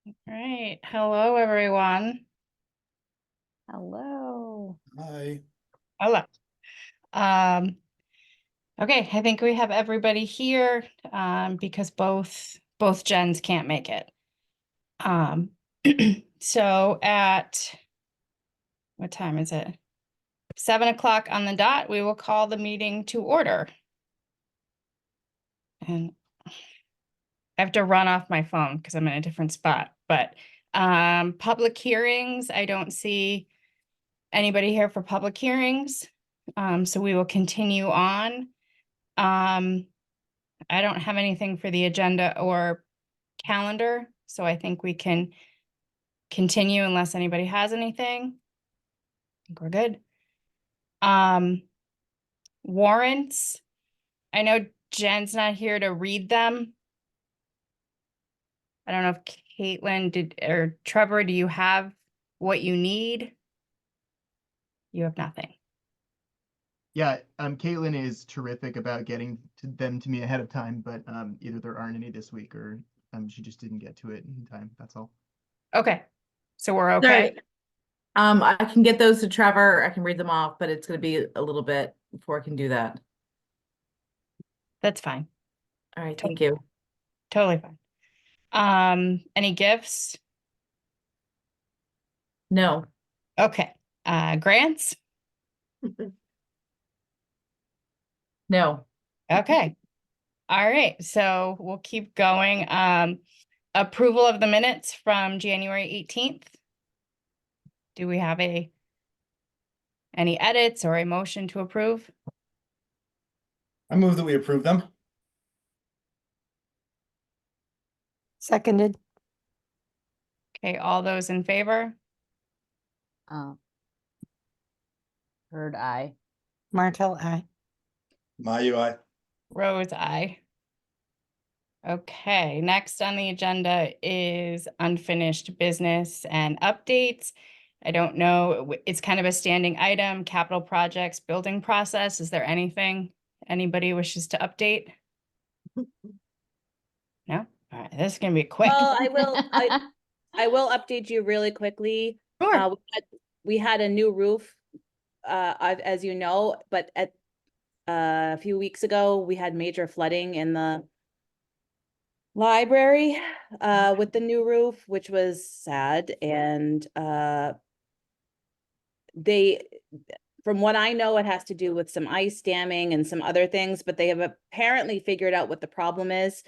All right. Hello, everyone. Hello. Hi. Hello. Um, okay, I think we have everybody here because both Jens can't make it. So at what time is it? 7 o'clock on the dot, we will call the meeting to order. And I have to run off my phone because I'm in a different spot. But public hearings, I don't see anybody here for public hearings. So we will continue on. I don't have anything for the agenda or calendar, so I think we can continue unless anybody has anything. I think we're good. Warrants. I know Jen's not here to read them. I don't know if Caitlin did, or Trevor, do you have what you need? You have nothing. Yeah, Caitlin is terrific about getting them to me ahead of time, but either there aren't any this week or she just didn't get to it in time. That's all. Okay, so we're okay. Sorry. I can get those to Trevor. I can read them off, but it's going to be a little bit before I can do that. That's fine. All right, thank you. Totally fine. Any gifts? No. Okay. Grants? No. Okay. All right, so we'll keep going. Approval of the minutes from January 18th. Do we have any edits or a motion to approve? I move that we approve them. Seconded. Okay, all those in favor? Heard aye. Martel, aye. My UI. Rose, aye. Okay, next on the agenda is unfinished business and updates. I don't know, it's kind of a standing item, capital projects, building process. Is there anything anybody wishes to update? No? All right, this is gonna be quick. Well, I will update you really quickly. Sure. We had a new roof, as you know, but a few weeks ago, we had major flooding in the library with the new roof, which was sad. And from what I know, it has to do with some ice damming and some other things, but they have apparently figured out what the problem is.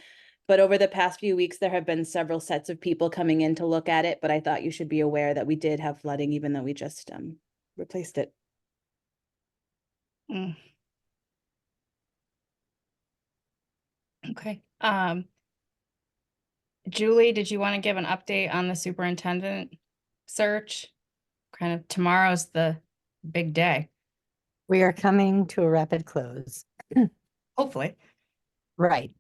But over the past few weeks, there have been several sets of people coming in to look at it, but I thought you should be aware that we did have flooding, even though we just replaced it. Okay. Julie, did you want to give an update on the superintendent search? Kind of tomorrow's the big day, We are coming to a rapid close. hopefully. Right.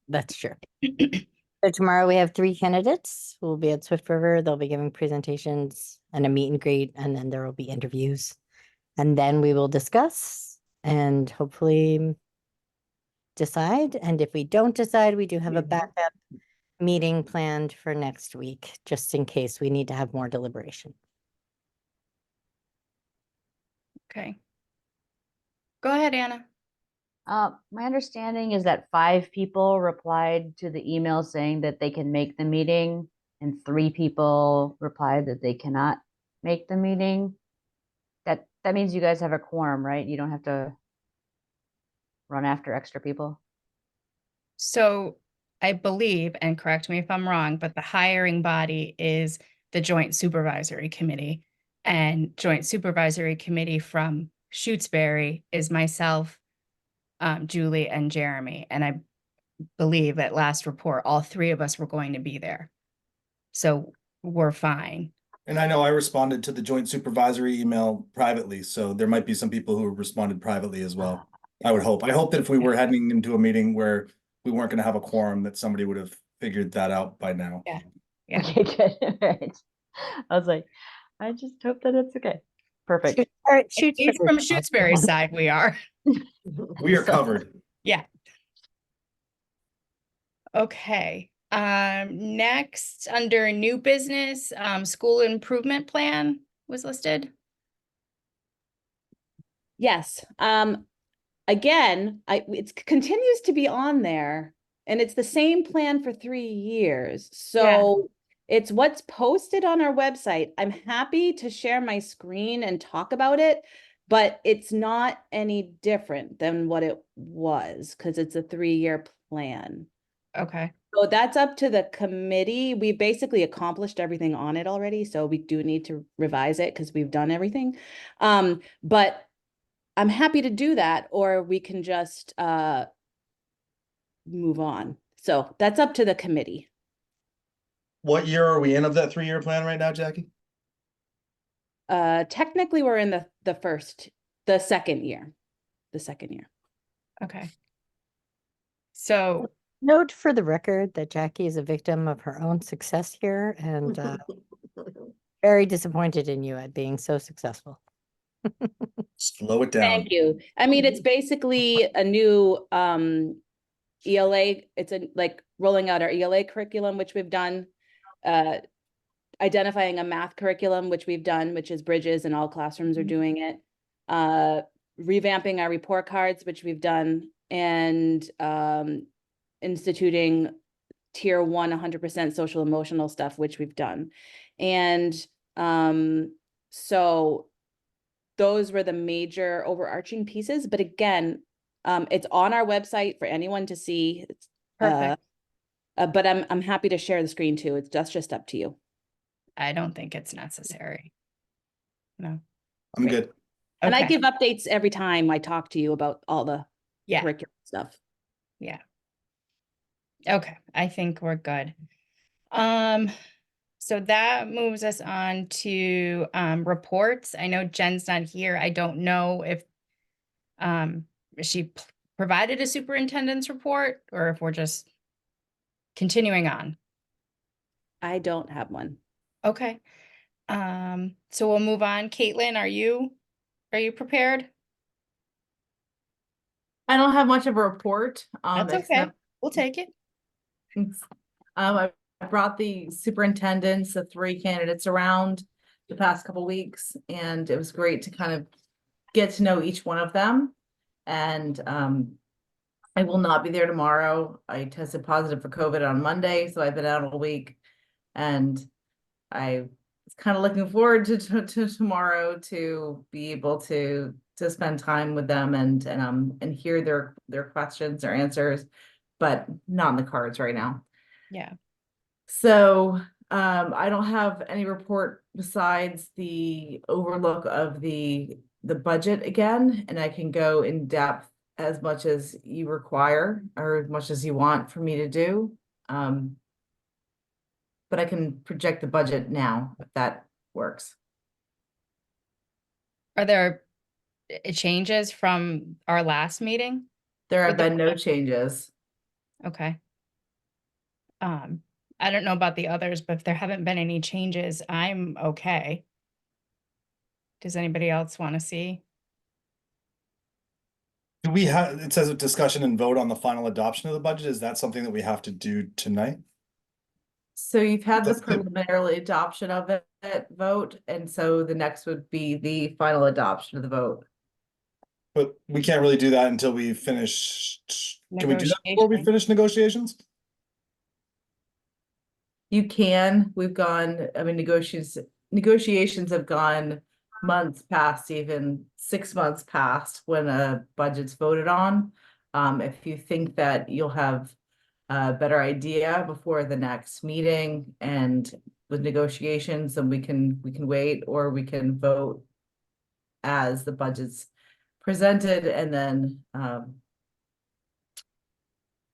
That's true. So tomorrow we have 3 candidates who will be at Swift River. They'll be giving presentations and a meet and greet, and then there will be interviews. And then we will discuss and hopefully decide. And if we don't decide, we do have a backup meeting planned for next week, just in case we need to have more deliberation. Okay. Go ahead, Anna. My understanding is that 5 people replied to the email saying that they can make the meeting, and 3 people replied that they cannot make the meeting. That means you guys have a quorum, right? You don't have to run after extra people. So I believe, and correct me if I'm wrong, but the hiring body is the Joint Supervisory Committee. And Joint Supervisory Committee from Shutesbury is myself, Julie, and Jeremy. And I believe at last report, all 3 of us were going to be there. So we're fine. And I know I responded to the joint supervisory email privately, so there might be some people who responded privately as well. I would hope. I hope that if we were heading into a meeting where we weren't going to have a quorum, that somebody would have figured that out by now. Yeah. Okay, good. All right. I was like, I just hope that it's okay. Perfect. At least from Shutesbury's side, we are. We are covered. Yeah. Okay. Next, under new business, school improvement plan was listed. Yes, again, it continues to be on there, and it's the same plan for 3 years. So it's what's posted on our website. I'm happy to share my screen and talk about it, but it's not any different than what it was because it's a 3-year plan. Okay, So that's up to the committee. We basically accomplished everything on it already, so we do need to revise it because we've done everything. But I'm happy to do that, or we can just move on. So that's up to the committee. What year are we in of that 3-year plan right now, Jackie? Technically we're in the second year. The second year. okay. So, Note for the record that Jackie is a victim of her own success here and very disappointed in you at being so successful. Slow it down. Thank you. I mean, it's basically a new ELA. It's like rolling out our ELA curriculum, which we've done. Identifying a math curriculum, which we've done, which is Bridges, and all classrooms are doing it. Revamping our report cards, which we've done, and instituting tier 1 100% social emotional stuff, which we've done. And so those were the major overarching pieces. But again, it's on our website for anyone to see. It's, perfect. but I'm happy to share the screen too. That's just up to you. I don't think it's necessary. No. I'm good. And I Okay. give updates every time I talk to you about all the Yeah. curriculum stuff. Yeah. Okay, I think we're good. So that moves us on to reports. I know Jen's not here. I don't know if she provided a superintendent's report or if we're just continuing on. I don't have one. Okay. So we'll move on. Caitlin, are you prepared? I don't have much of a report. That's okay. Except, We'll take it. I brought the superintendents, the 3 candidates around the past couple weeks, and it was great to kind of get to know each one of them. And I will not be there tomorrow. I tested positive for COVID on Monday, so I've been out all week, and I was kind of looking forward to tomorrow to be able to spend time with them and hear their questions, their answers, but not in the cards right now. Yeah. So I don't have any report besides the overlook of the budget again, and I can go in depth as much as you require or as much as you want for me to do. But I can project the budget now if that works. Are there changes from our last meeting? There have With the been no changes. Okay. I don't know about the others, but if there haven't been any changes, I'm okay. Does anybody else want to see? Do we have, it says a discussion and vote on the final adoption of the budget. Is that something that we have to do tonight? So you've had the That's good. preliminary adoption of it vote, and so the next would be the final adoption of the vote. But we can't really do that until we finish. Can we do that before we Negotiation. finish negotiations? You can, we've gone, I mean, negotiations have gone months past, even 6 months past when a budget's voted on. If you think that you'll have a better idea before the next meeting and with negotiations, then we can wait, or we can vote as the budget's presented, and then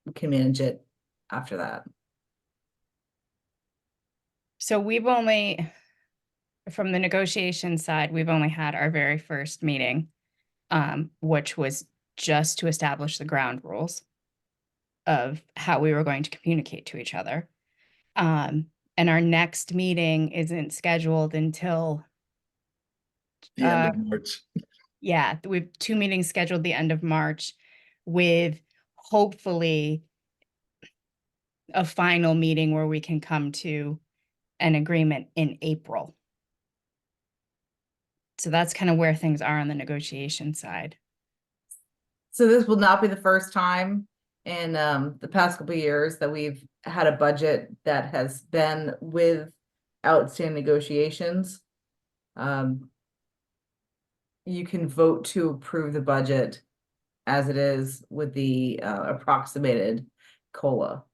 we can manage it after that. So we've only, from the negotiation side, we've only had our very first meeting, which was just to establish the ground rules of how we were going to communicate to each other. And our next meeting isn't scheduled until The end of March. yeah, we have 2 meetings scheduled the end of March with hopefully a final meeting where we can come to an agreement in April. So that's kind of where things are on the negotiation side. So this will not be the first time in the past couple of years that we've had a budget that has been with outstanding negotiations. You can vote to approve the budget as it is with the approximated COLA.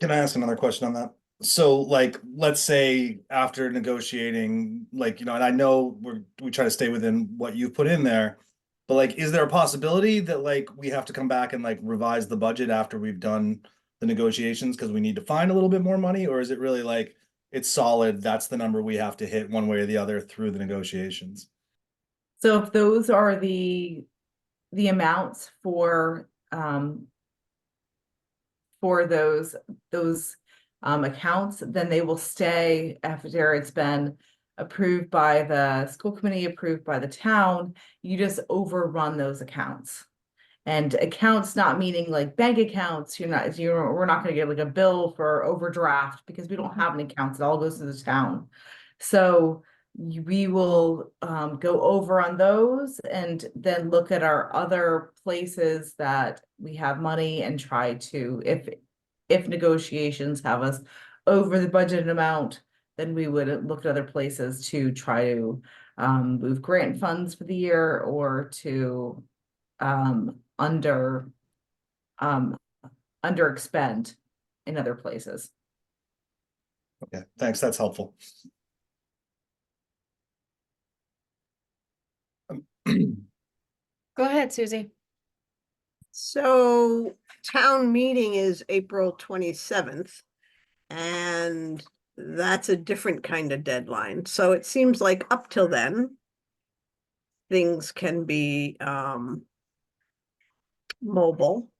Can I ask another question on that? So like, let's say after negotiating, like, and I know we try to stay within what you put in there, but like, is there a possibility that like we have to come back and like revise the budget after we've done the negotiations because we need to find a little bit more money? Or is it really like it's solid, that's the number we have to hit one way or the other through the negotiations? So if those are the amounts for those accounts, then they will stay after it's been approved by the school committee, approved by the town. You just overrun those accounts. And accounts not meaning like bank accounts, we're not gonna get like a bill for overdraft because we don't have an account, it all goes to the town. So we will go over on those and then look at our other places that we have money and try to, if negotiations have us over the budgeted amount, then we would look at other places to try to move grant funds for the year or to under expend in other places. Okay, thanks. That's helpful. Go ahead, Susie. So town meeting is April 27th, and that's a different kind of deadline. So it seems like up till then, things can be mobile.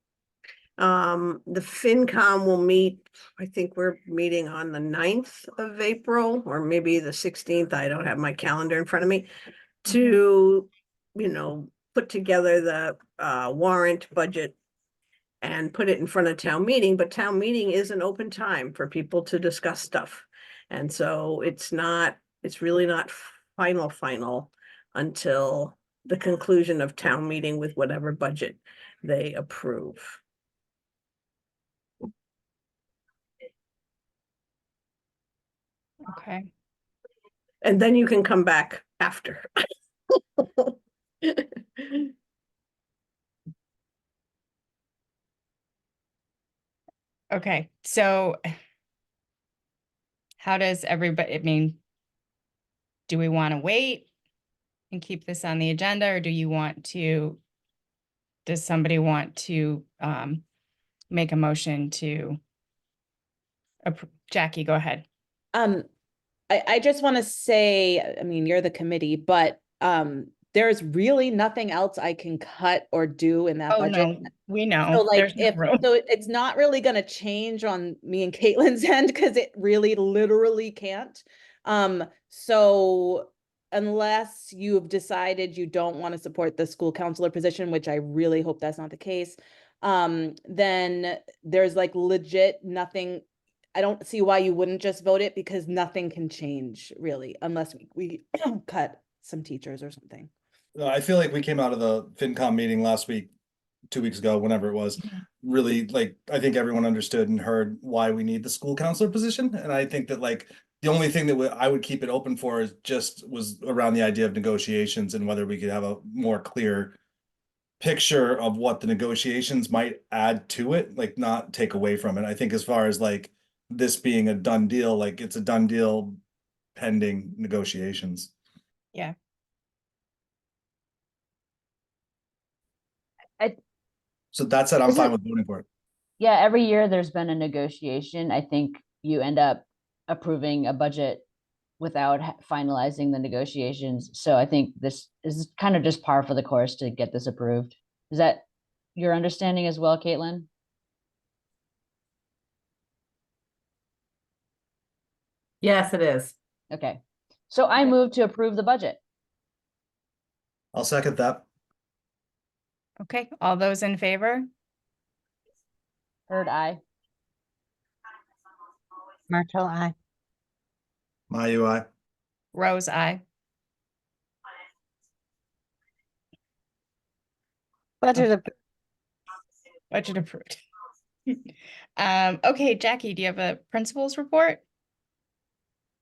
The FinCom will meet, I think we're meeting on the 9th of April, or maybe the 16th. I don't have my calendar in front of me to, put together the warrant budget and put it in front of town meeting, but town meeting is an open time for people to discuss stuff. And so it's really not final until the conclusion of town meeting with whatever budget they approve. Okay. And then you can come back after. Okay. So how does everybody, do we want to wait and keep this on the agenda, or does somebody want to make a motion to Jackie, go ahead. I just want to say, you're the committee, but there's really nothing else I can cut or do in that Oh, budget. no, we know. So like There's no room. it's not really gonna change on me and Caitlin's end because it really literally can't. So unless you've decided you don't want to support the school counselor position, which I really hope that's not the case, then there's like legit nothing. I don't see why you wouldn't just vote it because nothing can change really unless we cut some teachers or something. I feel like we came out of the FinCom meeting last week, 2 weeks ago, whenever it was, really like, I think everyone understood and heard why we need the school counselor position. And I think that like, the only thing that I would keep it open for was around the idea of negotiations and whether we could have a more clear picture of what the negotiations might add to it, like not take away from it. I think as far as like this being a done deal, like it's a done deal pending negotiations. Yeah. So that said, I'm Is fine it- with voting for it. Yeah, every year there's been a negotiation. I think you end up approving a budget without finalizing the negotiations. So I think this is kind of just par for the course to get this approved. Is that your understanding as well, Caitlin? Yes, it is. Okay. So I move to approve the budget. I'll second that. Okay, all those in favor? Heard aye. Marshall, I. My UI. Rose, I. Budget approved. Budget approved. Okay, Jackie, do you have a principal's report?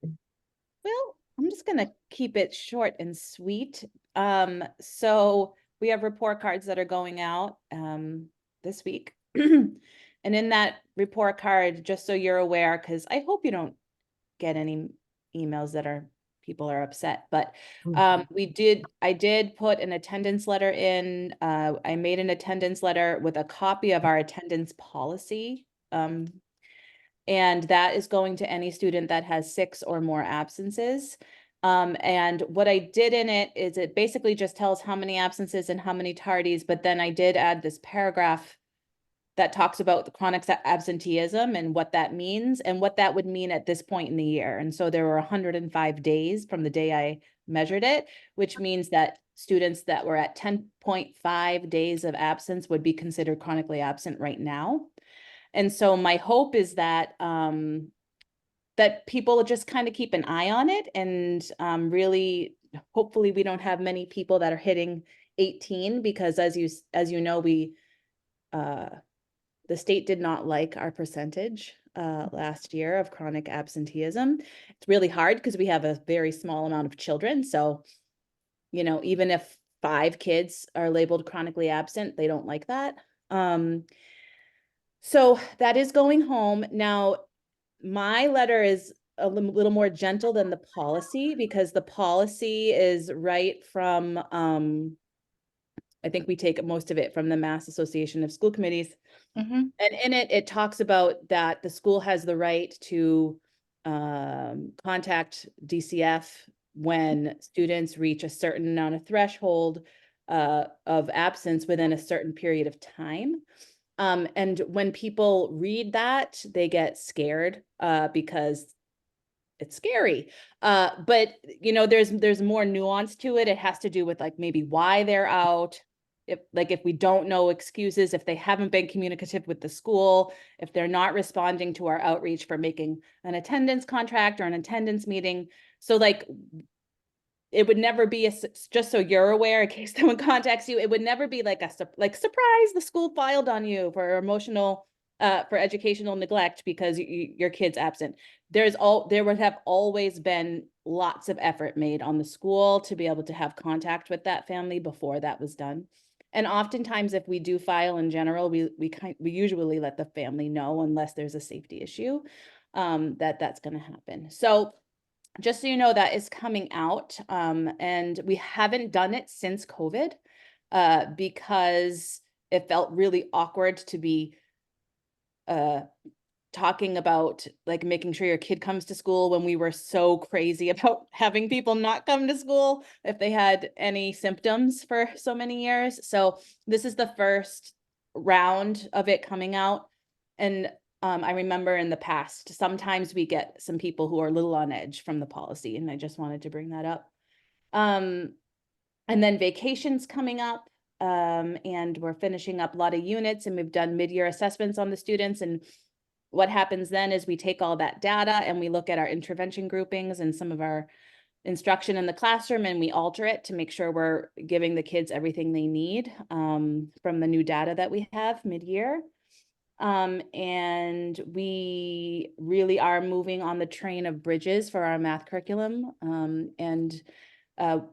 Well, I'm just gonna keep it short and sweet. So we have report cards that are going out this week. And in that report card, just so you're aware, because I hope you don't get any emails that are people are upset, but I did put an attendance letter in. I made an attendance letter with a copy of our attendance policy. And that is going to any student that has 6 or more absences. And what I did in it is it basically just tells how many absences and how many tardies, but then I did add this paragraph that talks about the chronic absenteeism and what that means and what that would mean at this point in the year. And so there were 105 days from the day I measured it, which means that students that were at 10.5 days of absence would be considered chronically absent right now. And so my hope is that that people just kind of keep an eye on it and really, hopefully we don't have many people that are hitting 18 because as you know, the state did not like our percentage last year of chronic absenteeism. It's really hard because we have a very small amount of children. So, you know, even if 5 kids are labeled chronically absent, they don't like that. So that is going home. Now, my letter is a little more gentle than the policy because the policy is right from, I think we take most of it from the Mass Association of School Committees. Mhm. And in it, it talks about that the school has the right to contact DCF when students reach a certain amount of threshold of absence within a certain period of time. And when people read that, they get scared because it's scary. But you know, there's more nuance to it. It has to do with like maybe why they're out. If we don't know excuses, if they haven't been communicative with the school, if they're not responding to our outreach for making an attendance contract or an attendance meeting. So like it would never be just so you're aware in case someone contacts you, it would never be like surprise, the school filed on you for emotional for educational neglect because your kid's absent. There would have always been lots of effort made on the school to be able to have contact with that family before that was done. And oftentimes if we do file in general, we usually let the family know unless there's a safety issue that's going to happen. So just so you know, that is coming out. And we haven't done it since COVID because it felt really awkward to be talking about like making sure your kid comes to school when we were so crazy about having people not come to school if they had any symptoms for so many years. So this is the first round of it coming out. And I remember in the past, sometimes we get some people who are a little on edge from the policy, and I just wanted to bring that up. And then vacations coming up, and we're finishing up a lot of units, and we've done mid-year assessments on the students. And what happens then is we take all that data and we look at our intervention groupings and some of our instruction in the classroom, and we alter it to make sure we're giving the kids everything they need from the new data that we have mid-year. And we really are moving on the train of bridges for our math curriculum. And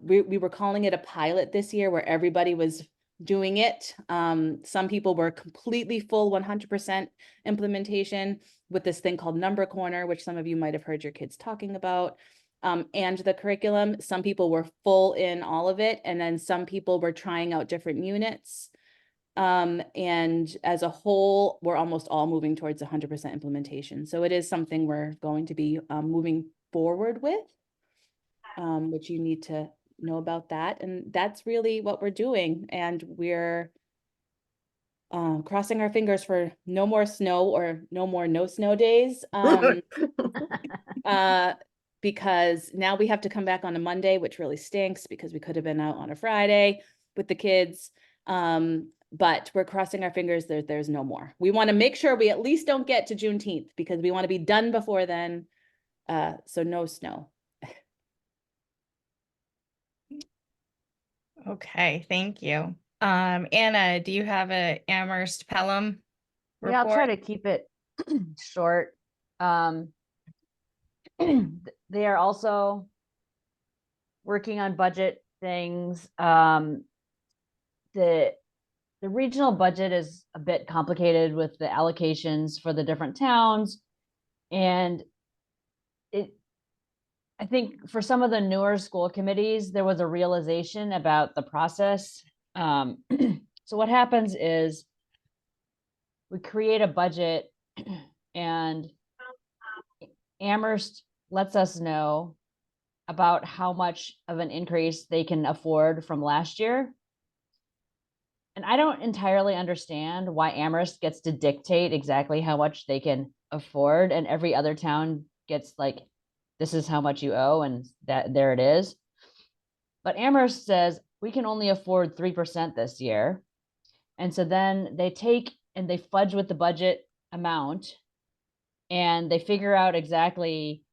we were calling it a pilot this year where everybody was doing it. Some people were completely full 100% implementation with this thing called Number Corner, which some of you might have heard your kids talking about. And the curriculum, some people were full in all of it. And then some people were trying out different units. And as a whole, we're almost all moving towards 100% implementation. So it is something we're going to be moving forward with, which you need to know about that. And that's really what we're doing. And we're crossing our fingers for no more snow or no more no snow days. Because now we have to come back on a Monday, which really stinks because we could have been out on a Friday with the kids. but we're crossing our fingers there's no more. We want to make sure we at least don't get to Juneteenth because we want to be done before then. So no snow. Okay, thank you. Anna, do you have a Amherst Pelham Yeah, I'll try report? to keep it short. They are also working on budget things. The regional budget is a bit complicated with the allocations for the different towns. And I think for some of the newer school committees, there was a realization about the process. So what happens is we create a budget and Amherst lets us know about how much of an increase they can afford from last year. And I don't entirely understand why Amherst gets to dictate exactly how much they can afford, and every other town gets like, this is how much you owe, and that there it is. But Amherst says we can only afford 3% this year. And so then they take and they fudge with the budget amount and they figure out exactly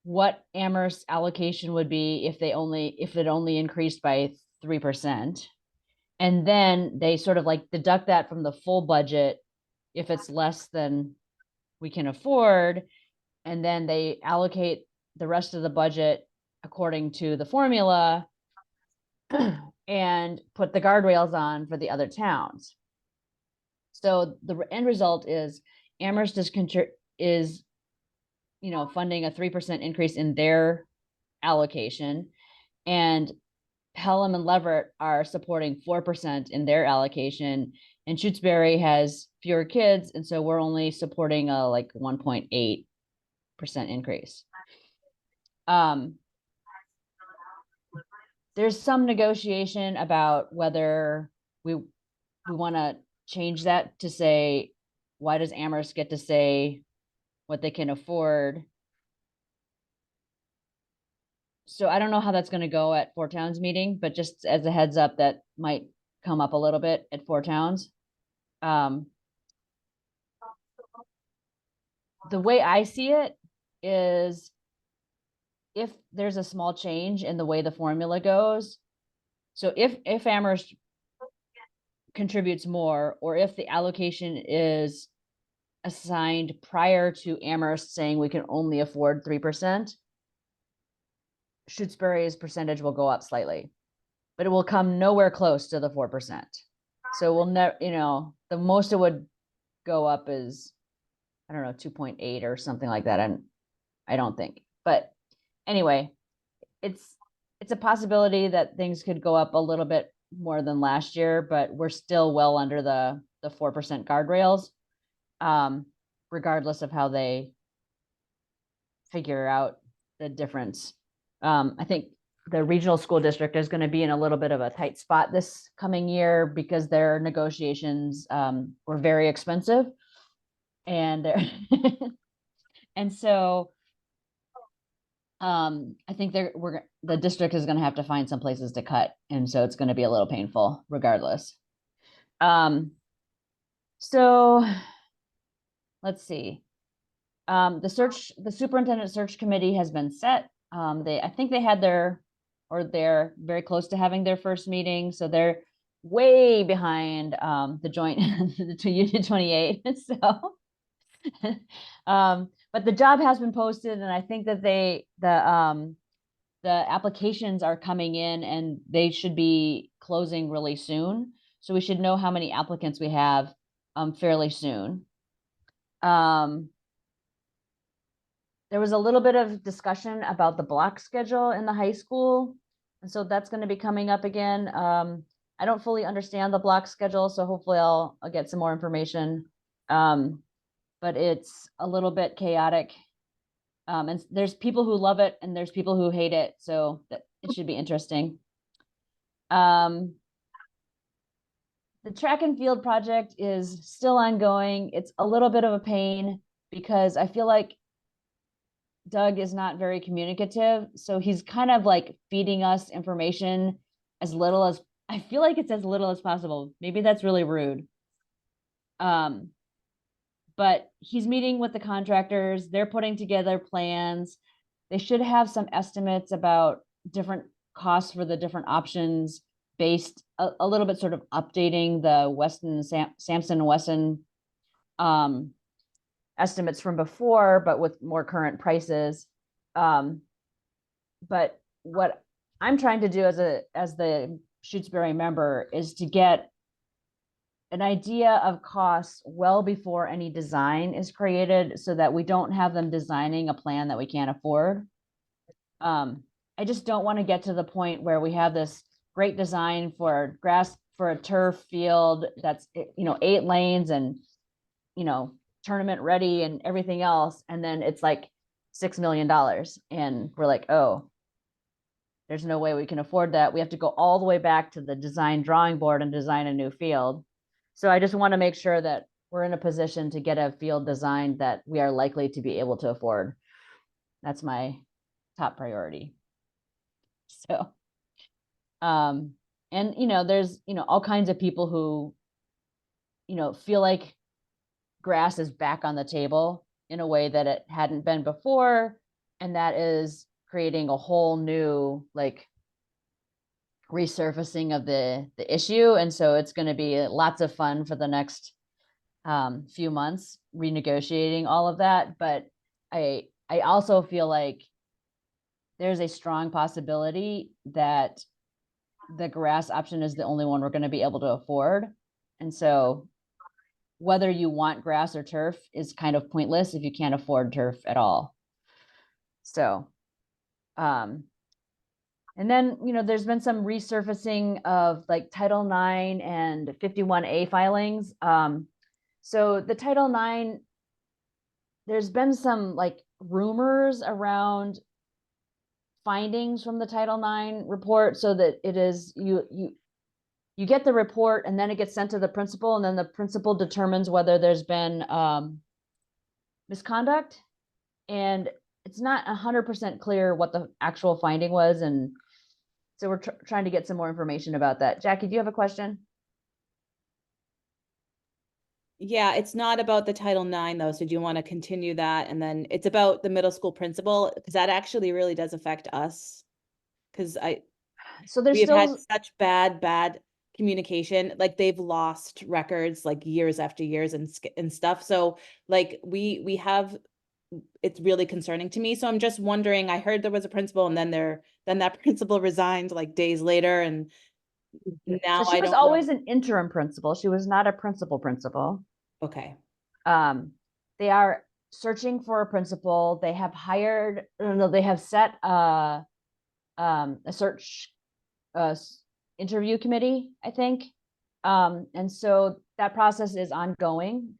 what Amherst's allocation would be if it only increased by 3%. And then they sort of like deduct that from the full budget if it's less than we can afford. And then they allocate the rest of the budget according to the formula and put the guardrails on for the other towns. So the end result is Amherst is funding a 3% increase in their allocation, and Pelham and Leverett are supporting 4% in their allocation, and Shutesbury has fewer kids, and so we're only supporting a like 1.8% increase. There's some negotiation about whether we want to change that to say, why does Amherst get to say what they can afford? So I don't know how that's going to go at Four Towns meeting, but just as a heads up, that might come up a little bit at Four Towns. The way I see it is if there's a small change in the way the formula goes, so if Amherst contributes more, or if the allocation is assigned prior to Amherst saying we can only afford 3%, Shutesbury's percentage will go up slightly, but it will come nowhere close to the 4%. So we'll never, the most it would go up is, I don't know, 2.8 or something like that. And I don't think, but anyway, it's a possibility that things could go up a little bit more than last year, but we're still well under the 4% guardrails, regardless of how they figure out the difference. I think the regional school district is going to be in a little bit of a tight spot this coming year because their negotiations were very expensive, and and so I think the district is going to have to find some places to cut, and so it's going to be a little painful regardless. So let's see. The superintendent search committee has been set. I think they're very close to having their first meeting, so they're way behind the joint to Union 28. So but the job has been posted, and I think that the applications are coming in and they should be closing really soon. So we should know how many applicants we have fairly soon. There was a little bit of discussion about the block schedule in the high school, and so that's going to be coming up again. I don't fully understand the block schedule, so hopefully I'll get some more information. But it's a little bit chaotic. And there's people who love it and there's people who hate it, so it should be interesting. The track and field project is still ongoing. It's a little bit of a pain because I feel like Doug is not very communicative, so he's kind of like feeding us information as little as I feel like it's as little as possible. Maybe that's really rude. But he's meeting with the contractors, they're putting together plans. They should have some estimates about different costs for the different options based a little bit sort of updating the Weston, Sampson and Weston estimates from before, but with more current prices. But what I'm trying to do as the Shutesbury member is to get an idea of costs well before any design is created so that we don't have them designing a plan that we can't afford. I just don't want to get to the point where we have this great design for grass, for a turf field that's, 8 lanes and, tournament ready and everything else. And then it's like $6 million. And we're like, oh, there's no way we can afford that. We have to go all the way back to the design drawing board and design a new field. So I just want to make sure that we're in a position to get a field designed that we are likely to be able to afford. That's my top priority. So, and there's, all kinds of people who, feel like grass is back on the table in a way that it hadn't been before. And that is creating a whole new, like, resurfacing of the issue. And so it's going to be lots of fun for the next few months renegotiating all of that. But I also feel like there's a strong possibility that the grass option is the only one we're going to be able to afford. And so whether you want grass or turf is kind of pointless if you can't afford turf at all. So, and then, there's been some resurfacing of like Title IX and 51A filings. So the Title IX, there's been some like rumors around findings from the Title IX report, so that it is, you get the report and then it gets sent to the principal, and then the principal determines whether there's been misconduct. And it's not 100% clear what the actual finding was. And so we're trying to get some more information about that. Jackie, do you have a question? Yeah, it's not about the Title IX though. So do you want to continue that? And then it's about the middle school principal, because that actually really does affect us. Because So there's we have had still, such bad communication. Like they've lost records like years after years and stuff. So like we have, it's really concerning to me. So I'm just wondering, I heard there was a principal and then that principal resigned like days later, and now so she I was don't always know. an interim principal. She was not a principal. Okay. They are searching for a principal. They have hired, no, they have set a search interview committee, I think. And so that process is ongoing.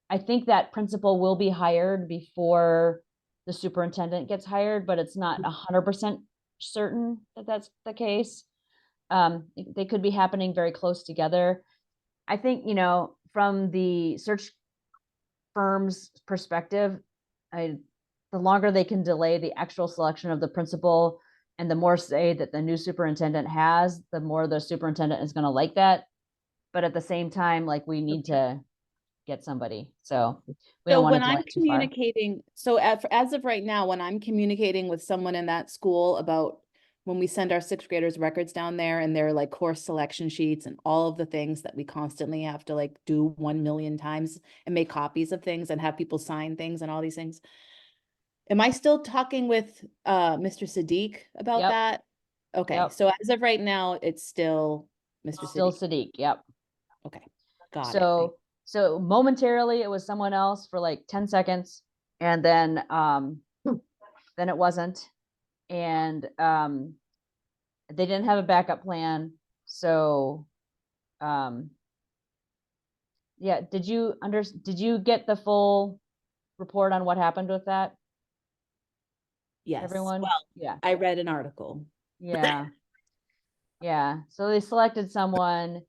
I think that principal will be hired before the superintendent gets hired, but it's not 100% certain that that's the case. They could be happening very close together. I think, from the search firm's perspective, the longer they can delay the actual selection of the principal and the more say that the new superintendent has, the more the superintendent is going to like that. But at the same time, like, we need to get somebody. So we don't want to delay too far. So as of right now, when I'm communicating with someone in that school about when we send our 6th graders records down there and their like course selection sheets and all of the things that we constantly have to like do 1 million times and make copies of things and have people sign things and all these things. Am I still talking with Mr. Sadiq about Yep. that? Okay, Yep. so as of right now, it's still Mr. Still Sadiq. Sadiq. Yep. Okay, got it. So momentarily it was someone else for like 10 seconds, and then it wasn't. And they didn't have a backup plan. So yeah, did you get the full report on what happened with that? Yes. Everyone? Well, Yeah. I read an article. Yeah. Yeah. So they selected someone.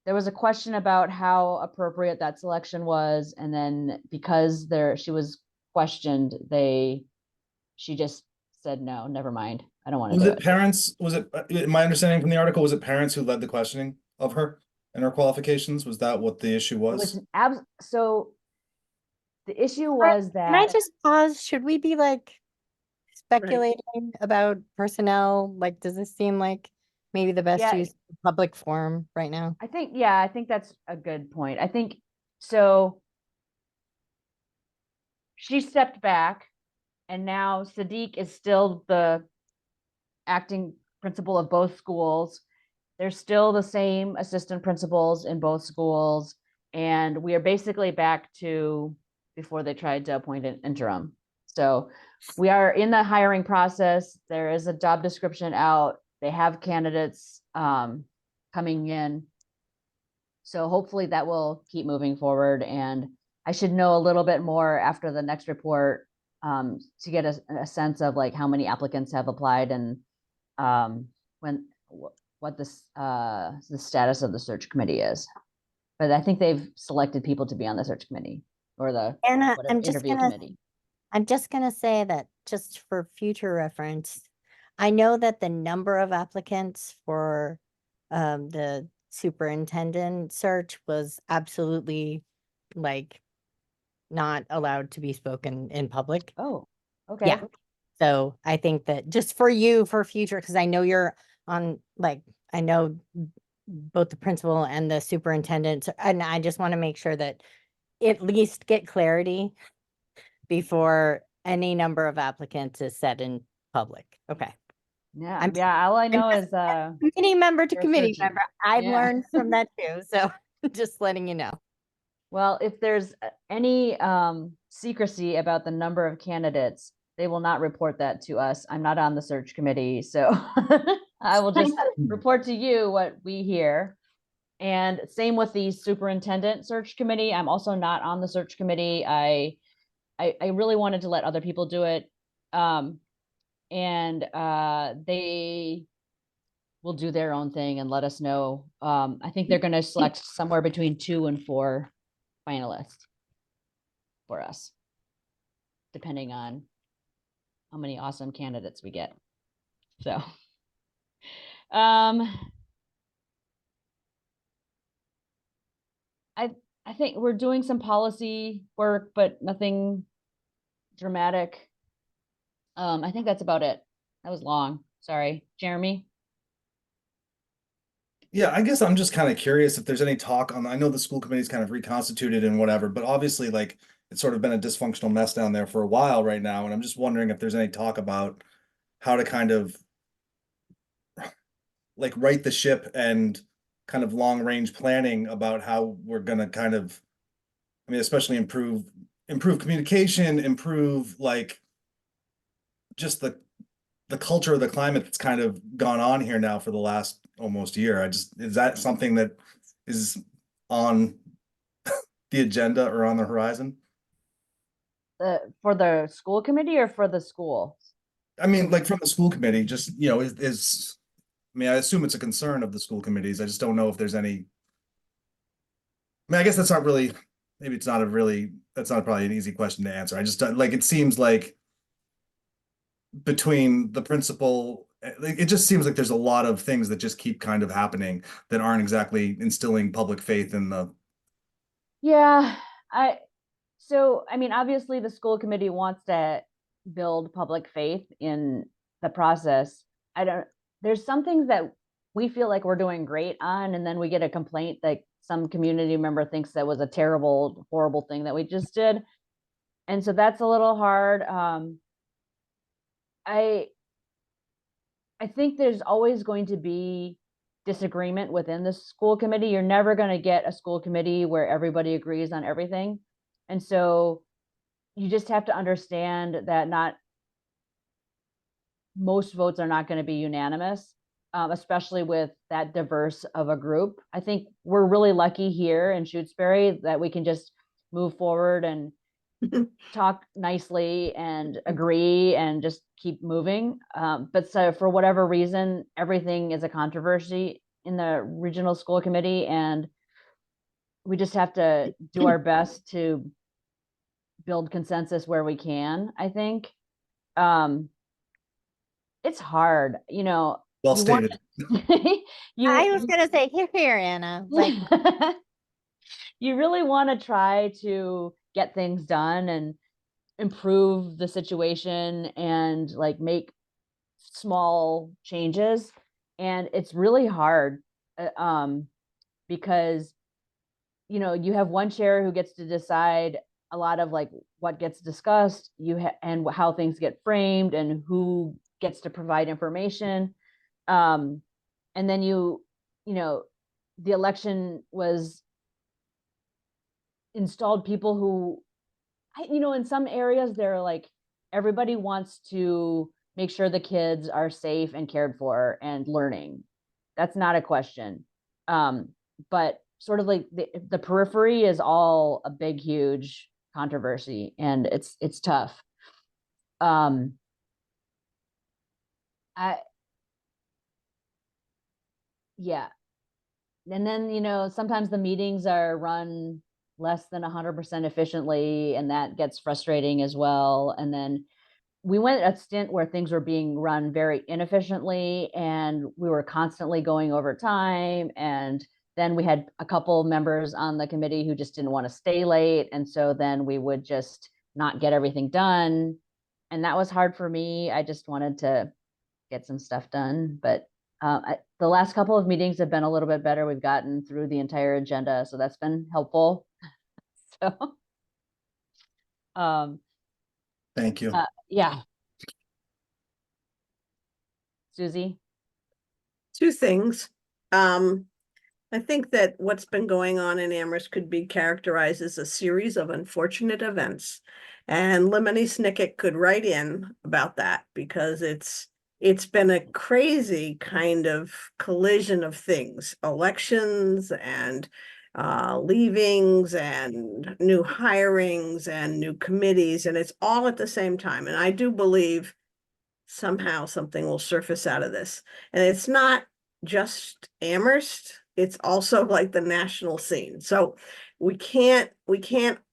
There was a question about how appropriate that selection was. And then because she was questioned, she just said, no, never mind. I don't want to Was do it it. parents, was it, my understanding from the article, was it parents who led the questioning of her and her qualifications? Was that what the issue It was was? an so the issue Right. was Can I that, just pause? Should we be like speculating about personnel? Like, does this seem like maybe the best Yeah. use of public forum right now? I think, yeah, I think that's a good point. I think, so she stepped back and now Sadiq is still the acting principal of both schools. There's still the same assistant principals in both schools. And we are basically back to before they tried to appoint an interim. So we are in the hiring process. There is a job description out. They have candidates coming in. So hopefully that will keep moving forward. And I should know a little bit more after the next report to get a sense of like how many applicants have applied and what this the status of the search committee is. But I think they've selected people to be on the search committee or the Anna, whatever, interview committee. I'm just gonna say that just for future reference, I know that the number of applicants for the superintendent search was absolutely like not allowed to be spoken in public. Oh, okay. Yeah. So I think that just for you for future, because I know you're on like I know both the principal and the superintendent, and I just want to make sure that at least get clarity before any number of applicants is said in public. Okay. Yeah, I'm- yeah. All I know just- is Committee member to They're committee searching. member. I've Yeah. learned from that too. So just letting you know. well, if there's any secrecy about the number of candidates, they will not report that to us. I'm not on the search committee, so I will just report to you what we hear. And same with the superintendent search committee. I'm also not on the search committee. I really wanted to let other people do it. And they will do their own thing and let us know. I think they're going to select somewhere between 2 and 4 finalists for us, depending on how many awesome candidates we get. So, I think we're doing some policy work, but nothing dramatic. I think that's about it. That was long. Sorry, Jeremy. Yeah, I guess I'm just kind of curious if there's any talk on, I know the school committee's kind of reconstituted and whatever, but obviously like it's sort of been a dysfunctional mess down there for a while right now. And I'm just wondering if there's any talk about how to kind of like right the ship and kind of long range planning about how we're gonna kind of, I mean, especially improve communication, improve like just the culture of the climate that's kind of gone on here now for the last almost year. Is that something that is on the agenda or on the horizon? For the school committee or for the school? I mean, like from the school committee, just, you know, I mean, I assume it's a concern of the school committees. I just don't know if there's any. I mean, I guess that's not really, maybe it's not a really, that's not probably an easy question to answer. I just like, it seems like between the principal, it just seems like there's a lot of things that just keep kind of happening that aren't exactly instilling public faith in the. Yeah, so I mean, obviously the school committee wants to build public faith in the process. There's some things that we feel like we're doing great on, and then we get a complaint that some community member thinks that was a terrible, horrible thing that we just did. And so that's a little hard. I think there's always going to be disagreement within the school committee. You're never going to get a school committee where everybody agrees on everything. And so you just have to understand that not most votes are not going to be unanimous, especially with that diverse of a group. I think we're really lucky here in Shutesbury that we can just move forward and talk nicely and agree and just keep moving. But so for whatever reason, everything is a controversy in the regional school committee, and we just have to do our best to build consensus where we can, I think. it's hard, you know. Well you want- stated. I was gonna say, here, Anna, like, you really want to try to get things done and improve the situation and like make small changes. And it's really hard because, you know, you have one chair who gets to decide a lot of like what gets discussed, and how things get framed and who gets to provide information. And then you know, the election was installed people who, you know, in some areas they're like, everybody wants to make sure the kids are safe and cared for and learning. That's not a question. But sort of like the periphery is all a big, huge controversy, and it's tough. I Yeah. And then, you know, sometimes the meetings are run less than 100% efficiently, and that gets frustrating as well. And then we went a stint where things were being run very inefficiently, and we were constantly going over time. And then we had a couple members on the committee who just didn't want to stay late. And so then we would just not get everything done. And that was hard for me. I just wanted to get some stuff done. But the last couple of meetings have been a little bit better. We've gotten through the entire agenda, so that's been helpful. So, Thank you. yeah. Susie? Two things. I think that what's been going on in Amherst could be characterized as a series of unfortunate events. And Lemony Snicket could write in about that, because it's been a crazy kind of collision of things, elections and leavings and new hirings and new committees, and it's all at the same time. And I do believe somehow something will surface out of this. And it's not just Amherst, it's also like the national scene. So we can't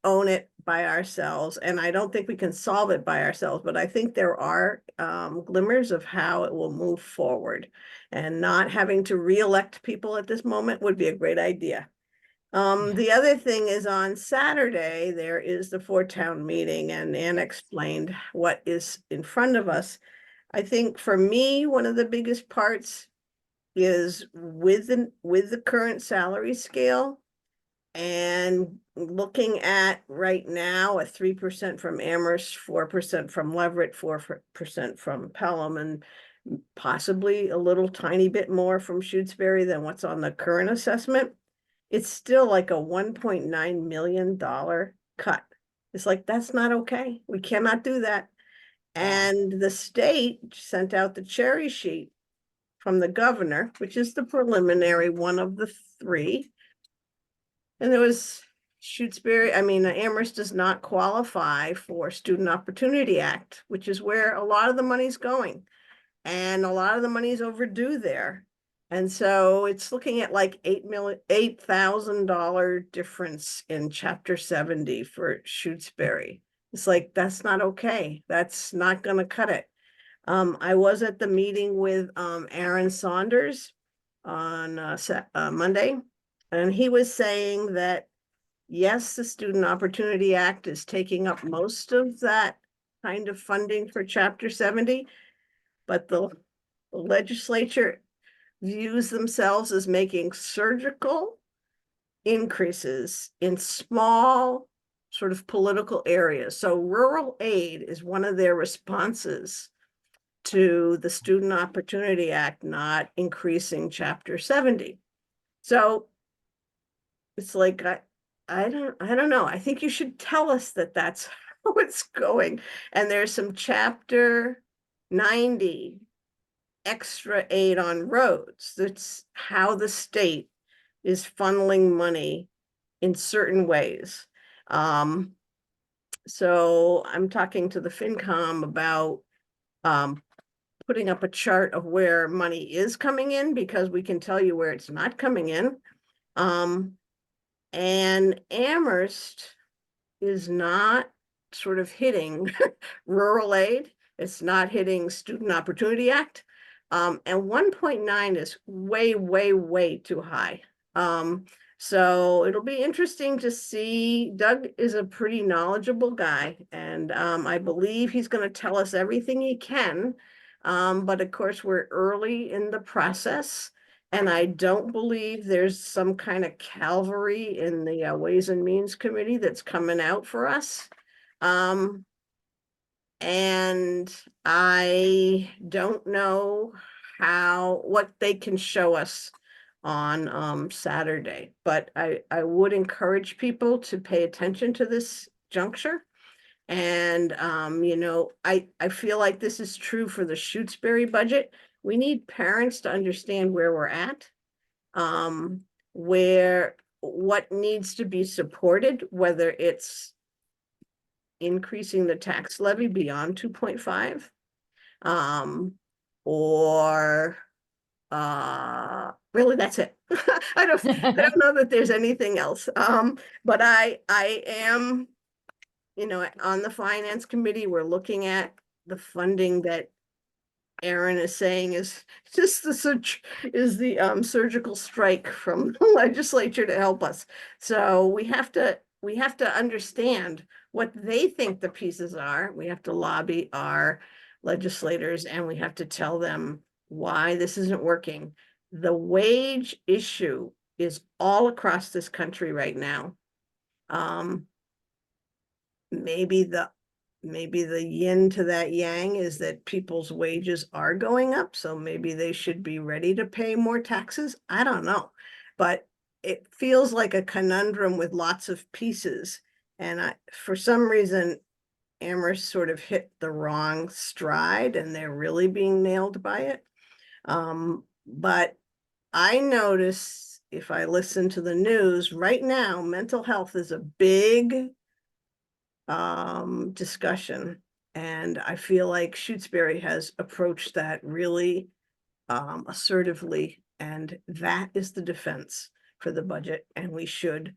own it by ourselves, and I don't think we can solve it by ourselves, but I think there are glimmers of how it will move forward, and not having to re-elect people at this moment would be a great idea. The other thing is, on Saturday, there is the four-town meeting, and Anna explained what is in front of us. I think for me, one of the biggest parts is with the current salary scale, and looking at right now a 3% from Amherst, 4% from Leverett, 4% from Pelham, and possibly a little tiny bit more from Shutesbury than what's on the current assessment. It's still like a $1.9 million cut. It's like, that's not okay. We cannot do that. And the state sent out the cherry sheet from the governor, which is the preliminary one of the three. And there was Amherst does not qualify for Student Opportunity Act, which is where a lot of the money's going. And a lot of the money's overdue there. And so it's looking at like $8,000 difference in Chapter 70 for Shutesbury. It's like, that's not okay. That's not going to cut it. I was at the meeting with Aaron Saunders on Monday, and he was saying that, yes, the Student Opportunity Act is taking up most of that kind of funding for Chapter 70, but the legislature views themselves as making surgical increases in small sort of political areas. So rural aid is one of their responses to the Student Opportunity Act not increasing Chapter 70. So it's like, I don't know. I think you should tell us that that's how it's going. And there's some Chapter 90 extra aid on roads. That's how the state is funneling money in certain ways. So I'm talking to the FinCom about putting up a chart of where money is coming in, because we can tell you where it's not coming in. And Amherst is not sort of hitting rural aid. It's not hitting Student Opportunity Act. And 1.9 is way, way, way too high. So it'll be interesting to see. Doug is a pretty knowledgeable guy, and I believe he's going to tell us everything he can. But of course, we're early in the process, and I don't believe there's some kind of cavalry in the Ways and Means Committee that's coming out for us. And I don't know what they can show us on Saturday, but I would encourage people to pay attention to this juncture. And you know, I feel like this is true for the Shutesbury budget. We need parents to understand where we're at, what needs to be supported, whether it's increasing the tax levy beyond 2.5, or really that's it. I don't know that there's anything else. But I am, you know, on the finance committee, we're looking at the funding that Aaron is saying is just the surgical strike from the legislature to help us. So we have to understand what they think the pieces are. We have to lobby our legislators, and we have to tell them why this isn't working. The wage issue is all across this country right now. Maybe the yin to that yang is that people's wages are going up, so maybe they should be ready to pay more taxes. I don't know, but it feels like a conundrum with lots of pieces. And for some reason, Amherst sort of hit the wrong stride, and they're really being nailed by it. But I notice, if I listen to the news right now, mental health is a big discussion, and I feel like Shutesbury has approached that really assertively, and that is the defense for the budget, and we should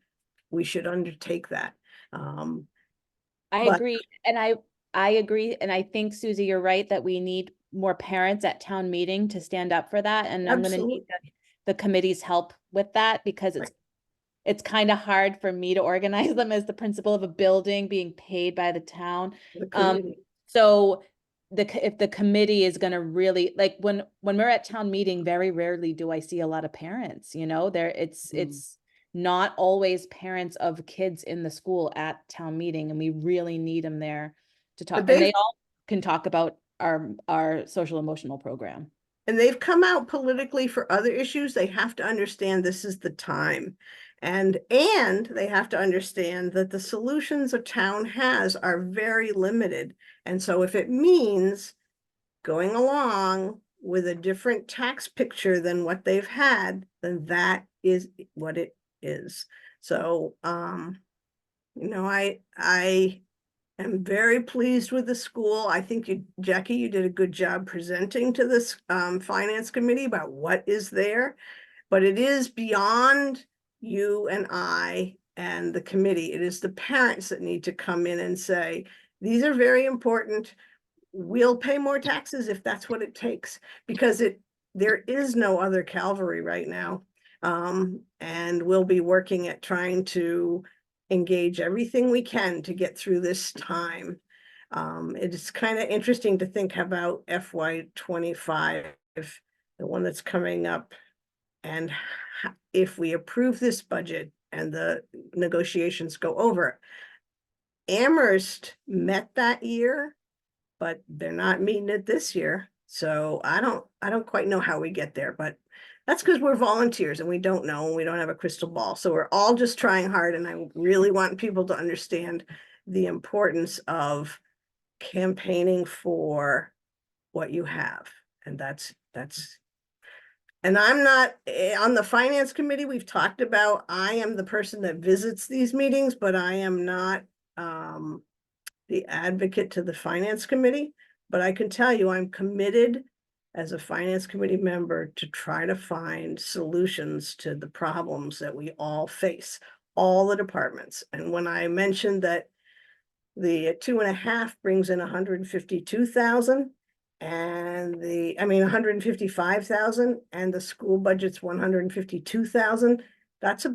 undertake that. I But- agree, and I agree, and I think, Susie, you're right that we need more parents at town meeting to stand up for that, and I'm gonna need the committee's help with that, because it's kind of hard for me to organize them as the principal of a building being paid by the town. So if the committee is gonna really, like, when we're at town meeting, very rarely do I see a lot of parents, you know, it's not always parents of kids in the school at town meeting, and we really need them there to talk. And they all can talk about our social emotional program. And they've come out politically for other issues. They have to understand this is the time. And they have to understand that the solutions a town has are very limited. And so if it means going along with a different tax picture than what they've had, then that is what it is. So, you know, I am very pleased with the school. I think Jackie, you did a good job presenting to this finance committee about what is there, but it is beyond you and I and the committee. It is the parents that need to come in and say, these are very important. We'll pay more taxes if that's what it takes, because there is no other cavalry right now. And we'll be working at trying to engage everything we can to get through this time. It's kind of interesting to think about FY25, the one that's coming up, and if we approve this budget and the negotiations go over. Amherst met that year, but they're not meeting it this year. So I don't quite know how we get there, but that's because we're volunteers and we don't know, and we don't have a crystal ball. So we're all just trying hard, and I really want people to understand the importance of campaigning for what you have. And that's and I'm not on the finance committee. We've talked about, I am the person that visits these meetings, but I am not the advocate to the finance committee. But I can tell you, I'm committed as a finance committee member to try to find solutions to the problems that we all face, all the departments. And when I mentioned that The 2.5 brings in 152,000. And 155,000, and the school budget's 152,000. That's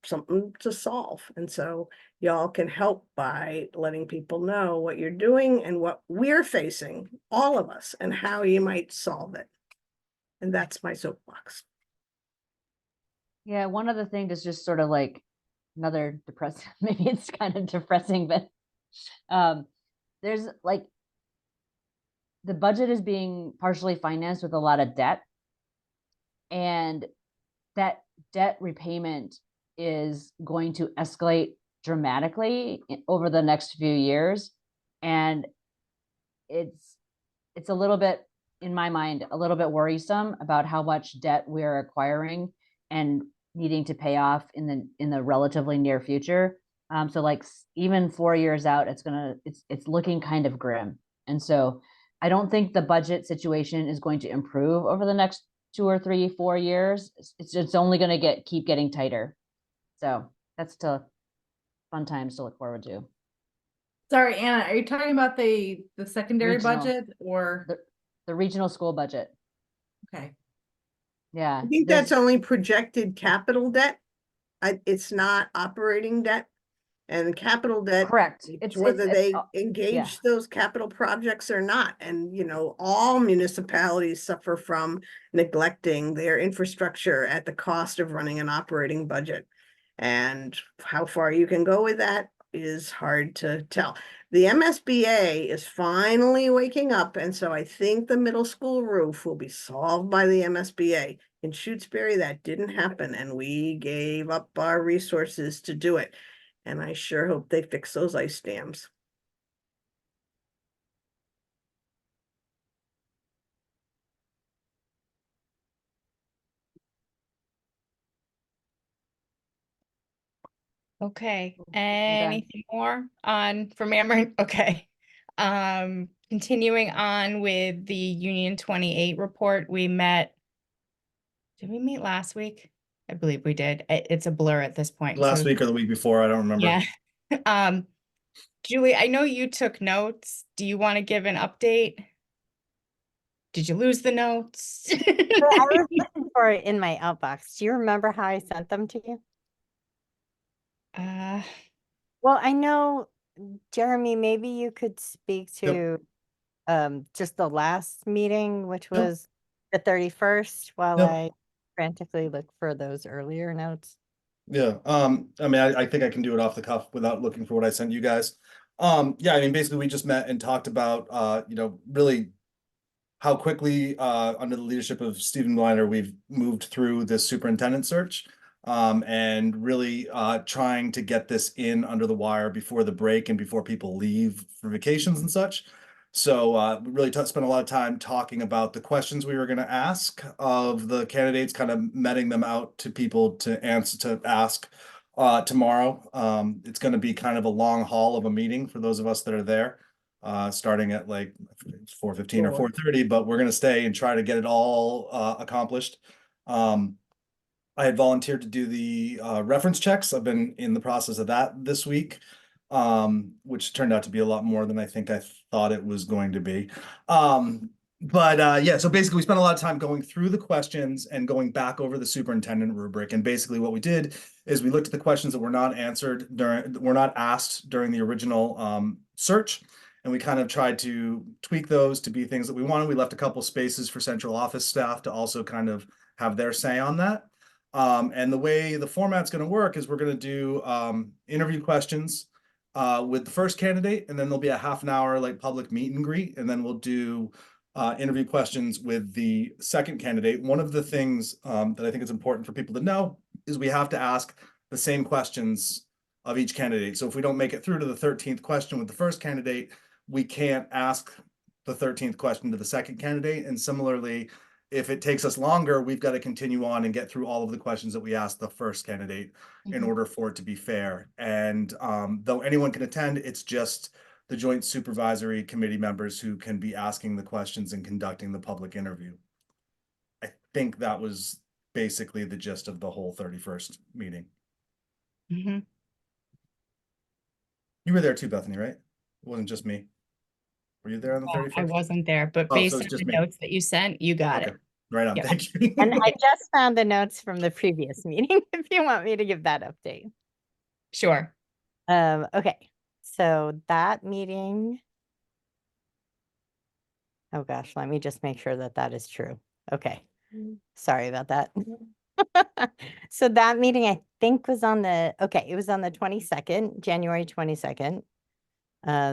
something to solve. And so y'all can help by letting people know what you're doing and what we're facing, all of us, and how you might solve it. And that's my soapbox. Yeah, one other thing that's just sort of like another depressing, maybe it's kind of depressing, but there's like the budget is being partially financed with a lot of debt. And that debt repayment is going to escalate dramatically over the next few years. And it's a little bit, in my mind, a little bit worrisome about how much debt we're acquiring and needing to pay off in the relatively near future. So like even 4 years out, it's looking kind of grim. And so I don't think the budget situation is going to improve over the next 2 or 3, 4 years. It's only going to keep getting tighter. So that's still fun times to look forward to. Sorry, Anna, are you talking about the secondary Regional. budget or? The regional school budget. Okay. Yeah. I think that's only projected capital debt. It's not operating debt. And capital debt, correct. it's whether they yeah. engage those capital projects or not. And, all municipalities suffer from neglecting their infrastructure at the cost of running an operating budget. And how far you can go with that is hard to tell. The MSBA is finally waking up. And so I think the middle school roof will be solved by the MSBA. In Shutesbury, that didn't happen, and we gave up our resources to do it. And I sure hope they fix those ice dams. Okay, done. anything more on from Ameren? Okay. Continuing on with the Union 28 report, we met. Did we meet last week? I believe we did. It's a blur at this point. Last so week or the week before, I don't remember. yeah. Julie, I know you took notes. Do you want to give an update? Did you lose the notes? So I was looking for it in my outbox. Do you remember how I sent them to you? Well, I know, Jeremy, maybe you could speak to just the last meeting, which Yep. was the 31st, while Yep. I frantically look for those earlier notes. Yeah, I think I can do it off the cuff without looking for what I sent you guys. Yeah, basically we just met and talked about, really how quickly, under the leadership of Stephen Weiner, we've moved through this superintendent search. And really trying to get this in under the wire before the break and before people leave for vacations and such. So we really spent a lot of time talking about the questions we were going to ask of the candidates, kind of meting them out to people to ask tomorrow. It's going to be kind of a long haul of a meeting for those of us that are there, starting at like 4:15 or 4:30, but we're going to stay and try to get it all accomplished. I had volunteered to do the reference checks. I've been in the process of that this week, which turned out to be a lot more than I think I thought it was going to be. Yeah, so basically we spent a lot of time going through the questions and going back over the superintendent rubric. And basically what we did is we looked at the questions that were not asked during the original search. And we kind of tried to tweak those to be things that we wanted. We left a couple spaces for central office staff to also kind of have their say on that. And the way the format's going to work is we're going to do interview questions with the first candidate, and then there'll be a half an hour like public meet and greet, and then we'll do interview questions with the second candidate. One of the things that I think is important for people to know is we have to ask the same questions of each candidate. So if we don't make it through to the 13th question with the first candidate, we can't ask the 13th question to the second candidate. And similarly, if it takes us longer, we've got to continue on and get through all of the questions that we asked the first candidate in order for it to be fair. And though anyone can attend, it's just the joint supervisory committee members who can be asking the questions and conducting the public interview. I think that was basically the gist of the whole 31st meeting. You were there too, Bethany, right? It wasn't just me. Were you there on the I 31st? wasn't there, but Oh, based so on it's just the me. notes that you sent, you got Okay, it. right on, Yep. thank you. And I just found the notes from the previous meeting, if you want me to give that update. Sure. Okay, so that meeting. Oh gosh, let me just make sure that that is true. Okay, sorry about that. So that meeting, I think, was on the, okay, it was on the 22nd, January 22nd.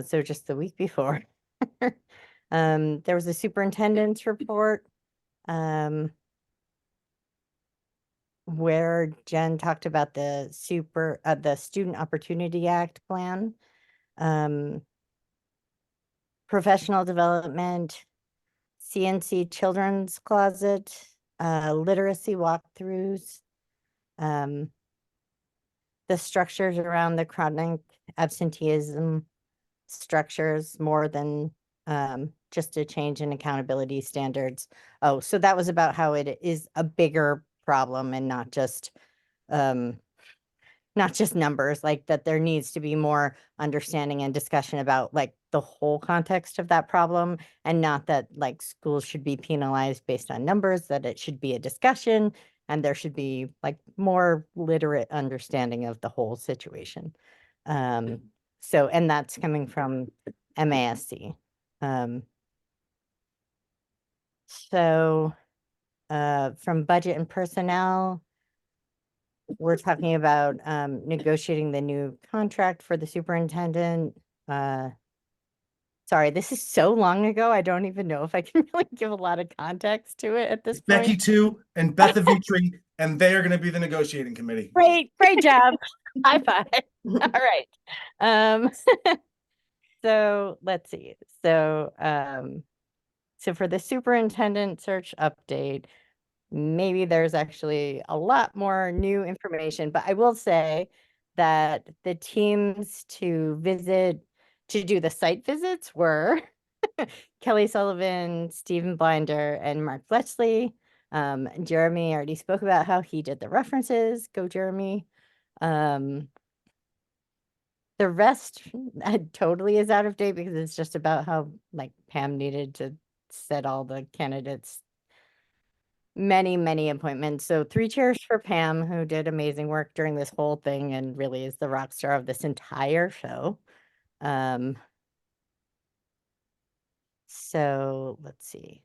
So just the week before. There was a superintendent's report, where Jen talked about the Student Opportunity Act plan, professional development, CNC Children's Closet, literacy walkthroughs, the structures around the chronic absenteeism structures more than just a change in accountability standards. Oh, so that was about how it is a bigger problem and not just numbers, like that there needs to be more understanding and discussion about like the whole context of that problem, and not that like schools should be penalized based on numbers, that it should be a discussion and there should be like more literate understanding of the whole situation. So, and that's coming from MASC. So from budget and personnel, we're talking about negotiating the new contract for the superintendent. Sorry, this is so long ago. I don't even know if I can really give a lot of context to it at this Becky point. too, and Beth Avitri, and they are gonna be the negotiating committee. Great job. High five. All right. So let's see. So for the superintendent search update, maybe there's actually a lot more new information, but I will say that the teams to do the site visits were Kelly Sullivan, Stephen Blinder, and Mark Fletchley. Jeremy already spoke about how he did the references. Go, Jeremy. The rest totally is out of date because it's just about how like Pam needed to set all the candidates many appointments. So 3 cheers for Pam, who did amazing work during this whole thing and really is the rock star of this entire show. So let's see.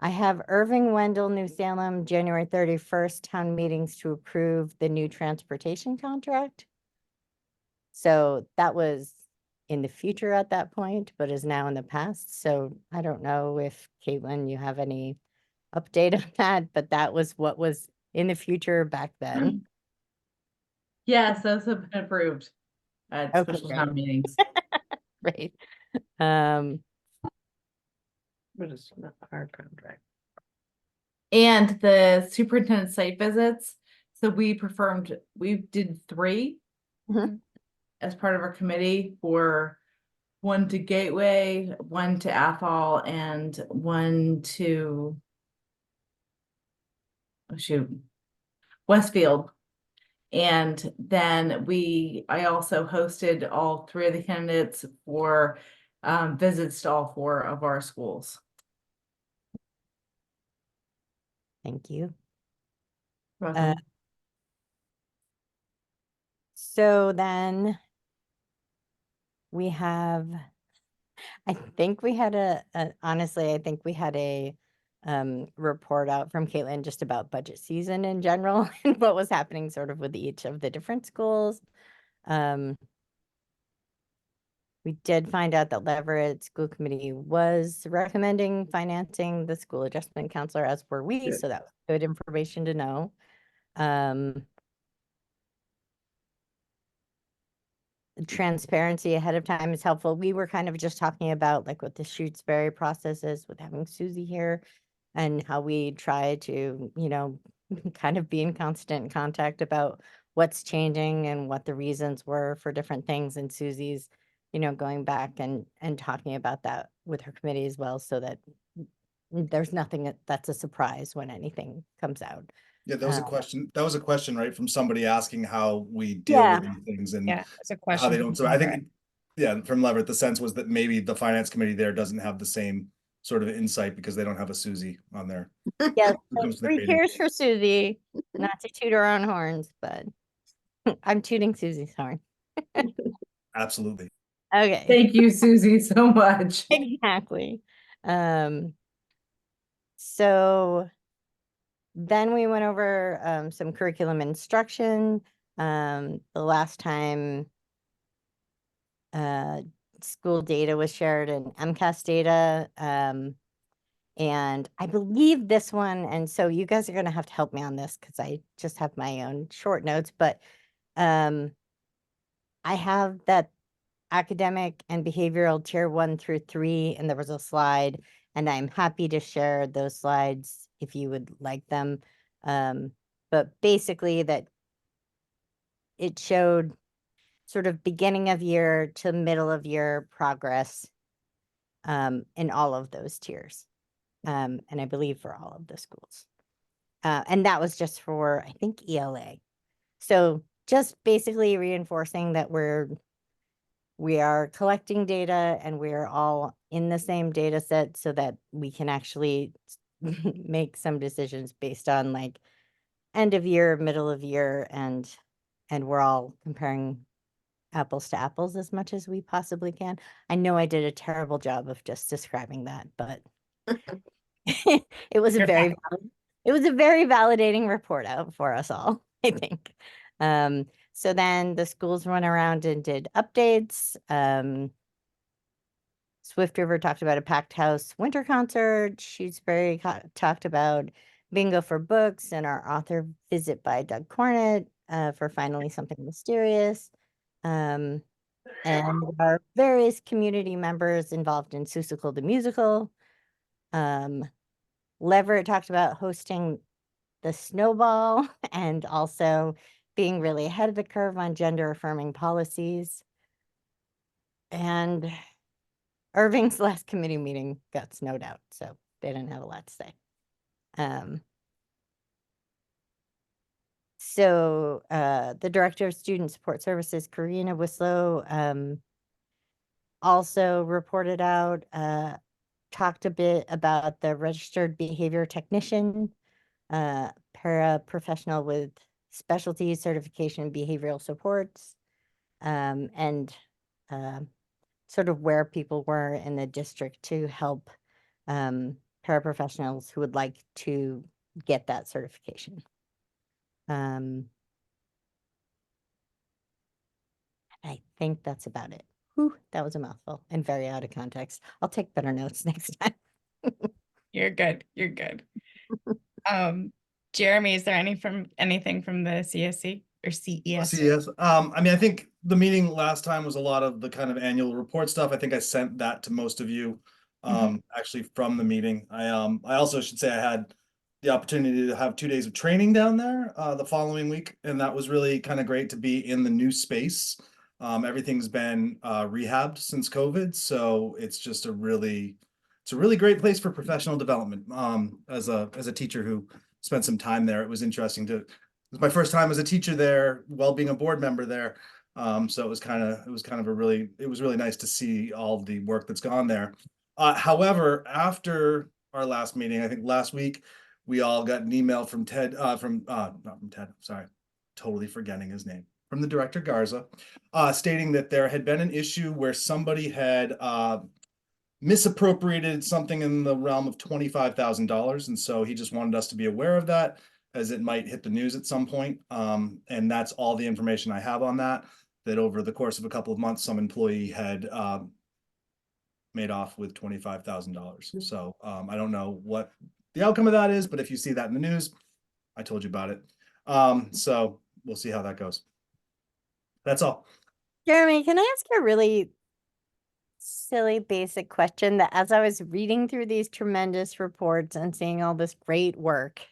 I have Irving, Wendell, New Salem, January 31st town meetings to approve the new transportation contract. So that was in the future at that point, but is now in the past. So I don't know if Caitlin, you have any update on that, but that was what was in the future back then. Yes, those have been approved at Okay, special great. town meetings. Right. But it's not our contract. And the superintendent site visits, so we did 3 Mhm. as part of our committee, for one to Gateway, one to Athol, and one to, oh shoot, Westfield. And then I also hosted all 3 of the candidates for visits to all 4 of our schools. Thank you. Welcome. So then we have, I think we had honestly, I think we had a report out from Caitlin just about budget season in general and what was happening sort of with each of the different schools. We did find out that Leverett School Committee was recommending financing the school adjustment counselor, as were we, Good. so that was good information to know. Transparency ahead of time is helpful. We were kind of just talking about like what the Shutesbury process is with having Susie here and how we try to, kind of be in constant contact about what's changing and what the reasons were for different things. And Susie's, going back and talking about that with her committee as well, so that there's nothing that's a surprise when anything comes out. Yeah, that was a question. That was a question, right, from somebody asking how we deal Yeah. with these things and Yeah, that's a how question. they from don't. So I Laura. think, yeah, from Leverett, the sense was that maybe the finance committee there doesn't have the same sort of insight because they don't have a Susie on there. Yeah, who so comes to their 3 meeting. cheers for Susie, not to toot our own horns, but I'm tooting Susie's horn. Absolutely. Okay, Thank you, Susie, so much. exactly. So then we went over some curriculum instruction. The last time school data was shared and MCAS data. And I believe this one, and so you guys are going to have to help me on this because I just have my own short notes, but I have that academic and behavioral tier 1 through 3, and there was a slide, and I'm happy to share those slides if you would like them. But basically that it showed sort of beginning of year to middle of year progress in all of those tiers. And I believe for all of the schools. And that was just for, I think, ELA. So just basically reinforcing that we are collecting data and we're all in the same data set so that we can actually make some decisions based on like end of year, middle of year, and we're all comparing apples to apples as much as we possibly can. I know I did a terrible job of just describing that, but it was a You're very fine. it was a very validating report out for us all, I think. So then the schools went around and did updates. Swift River talked about a packed house winter concert. Shutesbury talked about bingo for books and our author visit by Doug Cornett for finally something mysterious. And our various community members involved in Seussical the musical. Leverett talked about hosting the snowball and also being really ahead of the curve on gender affirming policies. And Irving's last committee meeting got snowed out, so they didn't have a lot to say. So the director of student support services, Karina Wislow, also reported out, talked a bit about the registered behavior technician, paraprofessional with specialty certification in behavioral supports, and sort of where people were in the district to help paraprofessionals who would like to get that certification. I think that's about it. Whew, that was a mouthful and very out of context. I'll take better notes next time. You're good. You're good. Jeremy, is there anything from the CSC or CES? CES. I mean, I think the meeting last time was a lot of the kind of annual report stuff. I think I sent that to most of you, actually from the meeting. I also should say I had the opportunity to have 2 days of training down there, the following week, and that was really kind of great to be in the new space. Everything's been rehabbed since COVID, so it's just a really great place for professional development. As a teacher who spent some time there, it was interesting to. It was my first time as a teacher there, while being a board member there. So it was kind of it was really nice to see all the work that's gone there. However, after our last meeting, I think last week, we all got an email from Ted, not from Ted, sorry, totally forgetting his name, from the director Garza, stating that there had been an issue where somebody had misappropriated something in the realm of $25,000. And so he just wanted us to be aware of that as it might hit the news at some point. And that's all the information I have on that, that over the course of a couple of months, some employee had made off with $25,000. So I don't know what the outcome of that is, but if you see that in the news, I told you about it. So we'll see how that goes. That's all. Jeremy, can I ask you a really silly basic question that as I was reading through these tremendous reports and seeing all this great work,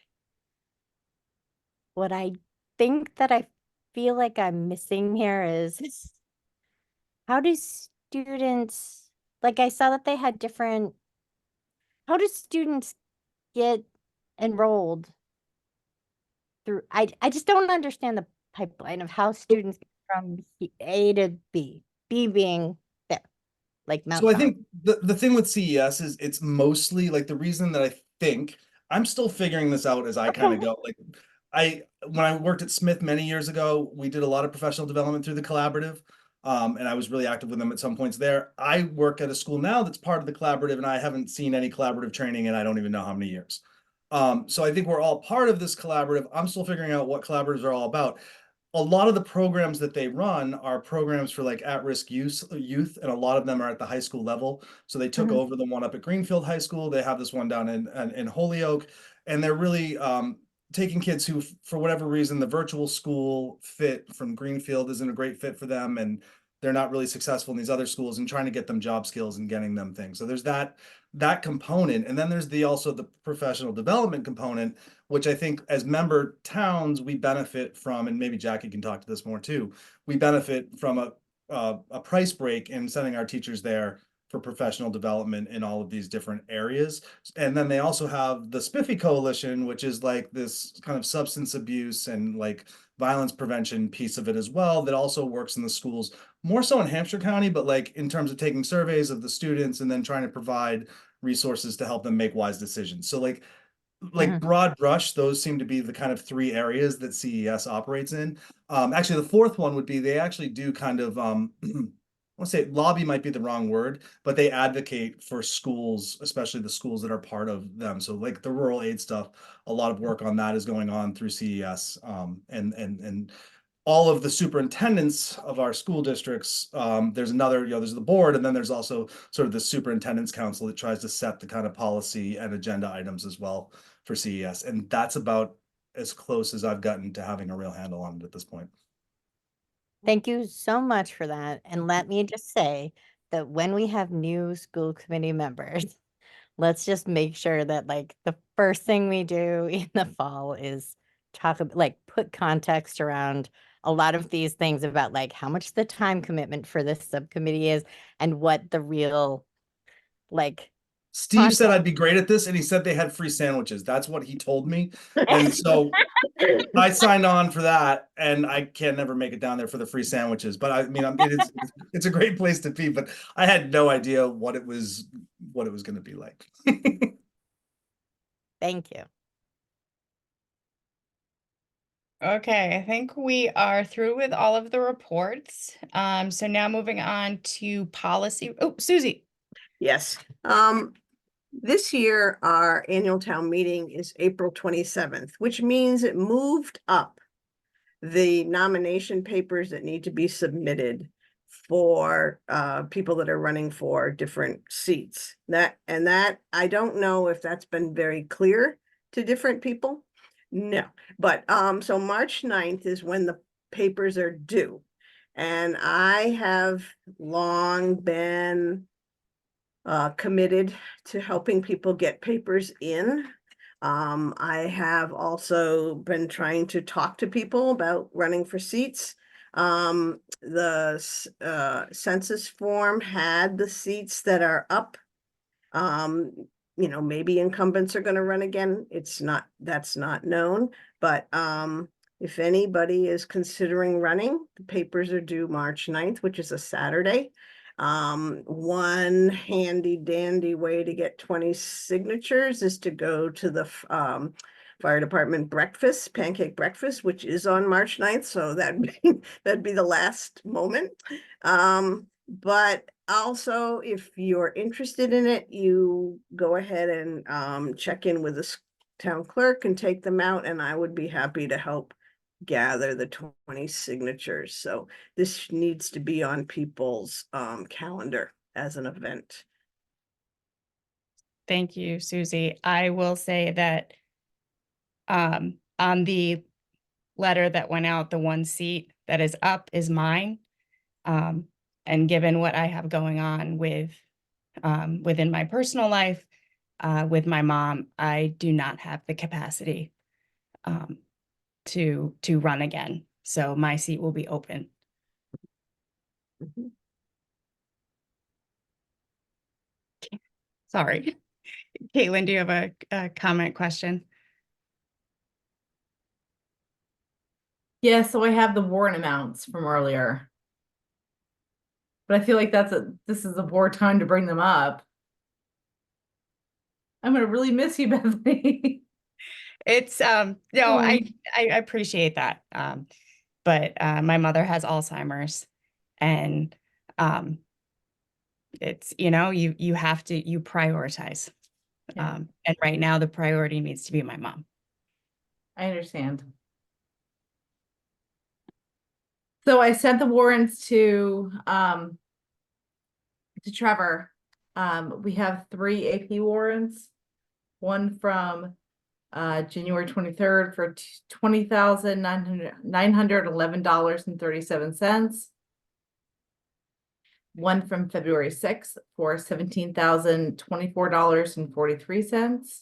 what I think that I feel like I'm missing here is how do students, like I saw that they had different, how do students get enrolled through, I just don't understand the pipeline of how students get from A to B, B being there, like Mount So I Tom. think the thing with CES is it's mostly like the reason that I think I'm still figuring this out as I kind of go. Like when I worked at Smith many years ago, we did a lot of professional development through the collaborative. And I was really active with them at some points there. I work at a school now that's part of the collaborative, and I haven't seen any collaborative training and I don't even know how many years. So I think we're all part of this collaborative. I'm still figuring out what collaboratives are all about. A lot of the programs that they run are programs for like at-risk youth, and a lot of them are at the high school level. So they took over the one up at Greenfield High School. They have this one down in Holyoke, and they're really taking kids who, for whatever reason, the virtual school fit from Greenfield isn't a great fit for them, and they're not really successful in these other schools, and trying to get them job skills and getting them things. So there's that component, and then there's also the professional development component, which I think as member towns we benefit from, and maybe Jackie can talk to this more too. We benefit from a price break in sending our teachers there for professional development in all of these different areas. And then they also have the Spiffy Coalition, which is like this kind of substance abuse and like violence prevention piece of it as well, that also works in the schools, more so in Hampshire County, but like in terms of taking surveys of the students and then trying to provide resources to help them make wise decisions. So like broad brush, those seem to be the kind of three areas that CES operates in. Actually, the fourth one would be they actually do kind of I want to say lobby might be the wrong word, but they advocate for schools, especially the schools that are part of them. So like the rural aid stuff, a lot of work on that is going on through CES. And all of the superintendents of our school districts, there's another, there's the board, and then there's also sort of the superintendent's council that tries to set the kind of policy and agenda items as well for CES. And that's about as close as I've gotten to having a real handle on it at this point. Thank you so much for that. And let me just say that when we have new school committee members, let's just make sure that like the first thing we do in the fall is talk about like put context around a lot of these things about like how much the time commitment for this subcommittee is and what the real like Steve said I'd be great at this, and he said they had free sandwiches. That's what he told me. And so I signed on for that, and I can never make it down there for the free sandwiches. But I mean, it's a great place to be, but I had no idea what it was going to be like. Thank you. Okay, I think we are through with all of the reports. So now moving on to policy. Oh, Susie. Yes. This year, our annual town meeting is April 27th, which means it moved up the nomination papers that need to be submitted for people that are running for different seats. That I don't know if that's been very clear to different people. No, but so March 9th is when the papers are due. And I have long been committed to helping people get papers in. I have also been trying to talk to people about running for seats. The census form had the seats that are up. Maybe incumbents are going to run again. That's not known, but if anybody is considering running, the papers are due March 9th, which is a Saturday. One handy dandy way to get 20 signatures is to go to the fire department breakfast, pancake breakfast, which is on March 9th. So that'd be the last moment. But also, if you're interested in it, you go ahead and check in with the town clerk and take them out, and I would be happy to help gather the 20 signatures. So this needs to be on people's calendar as an event. Thank you, Susie. I will say that on the letter that went out, the one seat that is up is mine. And given what I have going on with within my personal life, with my mom, I do not have the capacity to run again. So my seat will be open. Sorry. Caitlin, do you have a comment question? Yeah, so I have the warrant amounts from earlier. But I feel like this is a poor time to bring them up. I'm gonna really miss you, Bethany. It's no, I appreciate that. But my mother has Alzheimer's, and um it's, you have to, you prioritize. Yeah. And right now the priority needs to be my mom. I understand. So I sent the warrants to Trevor. We have 3 AP warrants. One from January 23rd for $20,911.37. One from February 6th for $17,024.43.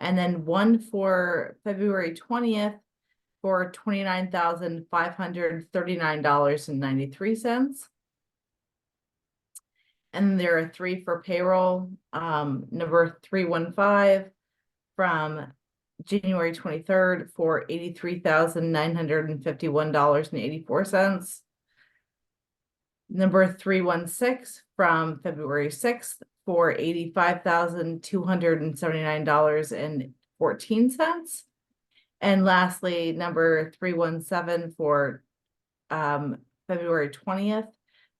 And then one for February 20th for $29,539.93. And there are 3 for payroll. Number 315 from January 23rd for $83,951.84. Number 316 from February 6th for $85,279.14. And lastly, number 317 for February 20th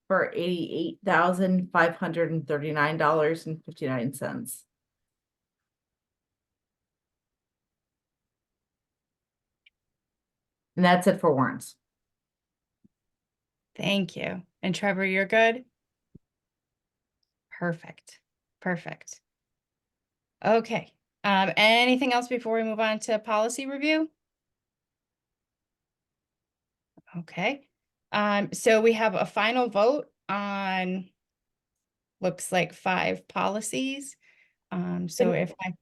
for $88,539.59. And that's it for warrants. Thank you. And Trevor, you're good? Perfect. Perfect. Okay. Anything else before we move on to policy review? Okay. So we have a final vote on, looks like 5 policies. So if I,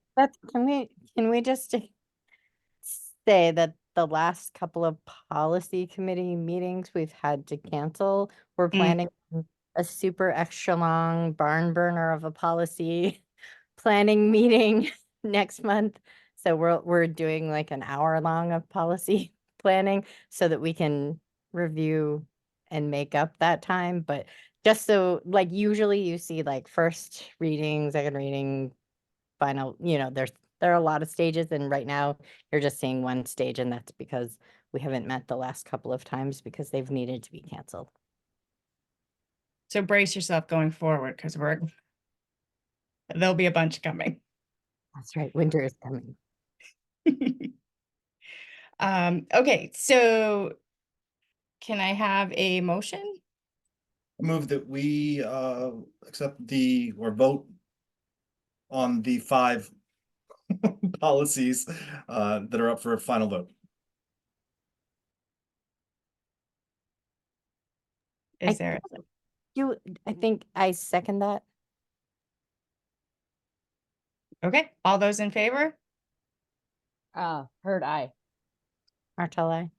Can we just say that the last couple of policy committee meetings we've had to cancel, we're planning a super extra long barn burner of a policy planning meeting next month. So we're doing like an hour long of policy planning so that we can review and make up that time. But just so, like, usually you see like first reading, second reading, final, there are a lot of stages, and right now you're just seeing one stage, and that's because we haven't met the last couple of times because they've needed to be canceled. so brace yourself going forward, because there'll be a bunch coming. That's right, winter is coming. Okay, so can I have a motion? Move that we accept or vote on the 5 policies that are up for a final vote. Is there? I think I second that. Okay, all those in favor? Heard I. Martell, I.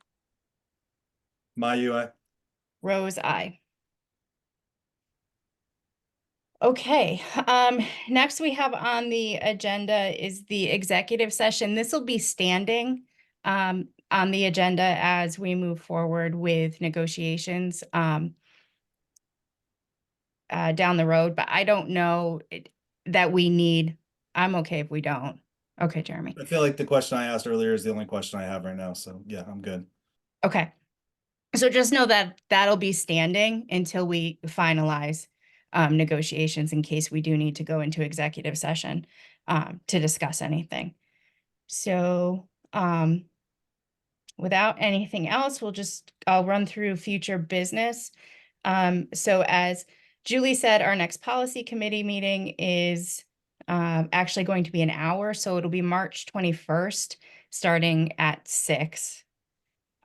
My UI. Rose, aye. Okay, next we have on the agenda is the executive session. This will be standing on the agenda as we move forward with negotiations down the road, but I don't know that we need, I'm okay if we don't. Okay, Jeremy. I feel like the question I asked earlier is the only question I have right now, so yeah, I'm good. Okay. So just know that that'll be standing until we finalize negotiations in case we do need to go into executive session to discuss anything. So without anything else, I'll run through future business. So as Julie said, our next policy committee meeting is actually going to be an hour. So it'll be March 21st, starting at 6.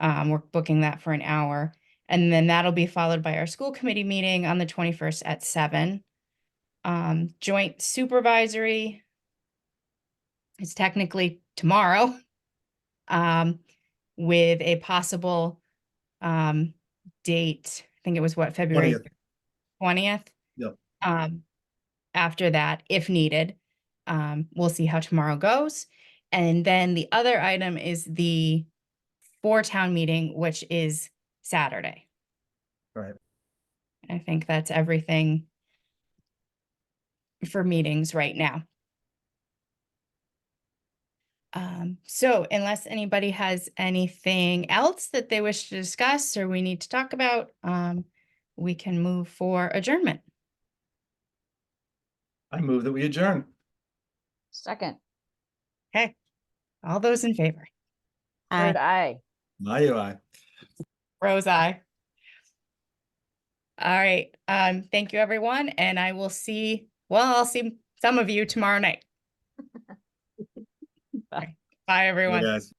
We're booking that for an hour. And then that'll be followed by our school committee meeting on the 21st at 7. Joint supervisory is technically tomorrow with a possible date. I think it was February 20th. Yep. After that, if needed, we'll see how tomorrow goes. And then the other item is the for town meeting, which is Saturday. Right. I think that's everything for meetings right now. So unless anybody has anything else that they wish to discuss or we need to talk about, we can move for adjournment. I move that we adjourn. Second, Okay, all those in favor? third eye. Aye. Rose, aye. All right, thank you, everyone, and I will see, well, I'll see some of you tomorrow night. Bye, Bye, everyone. guys.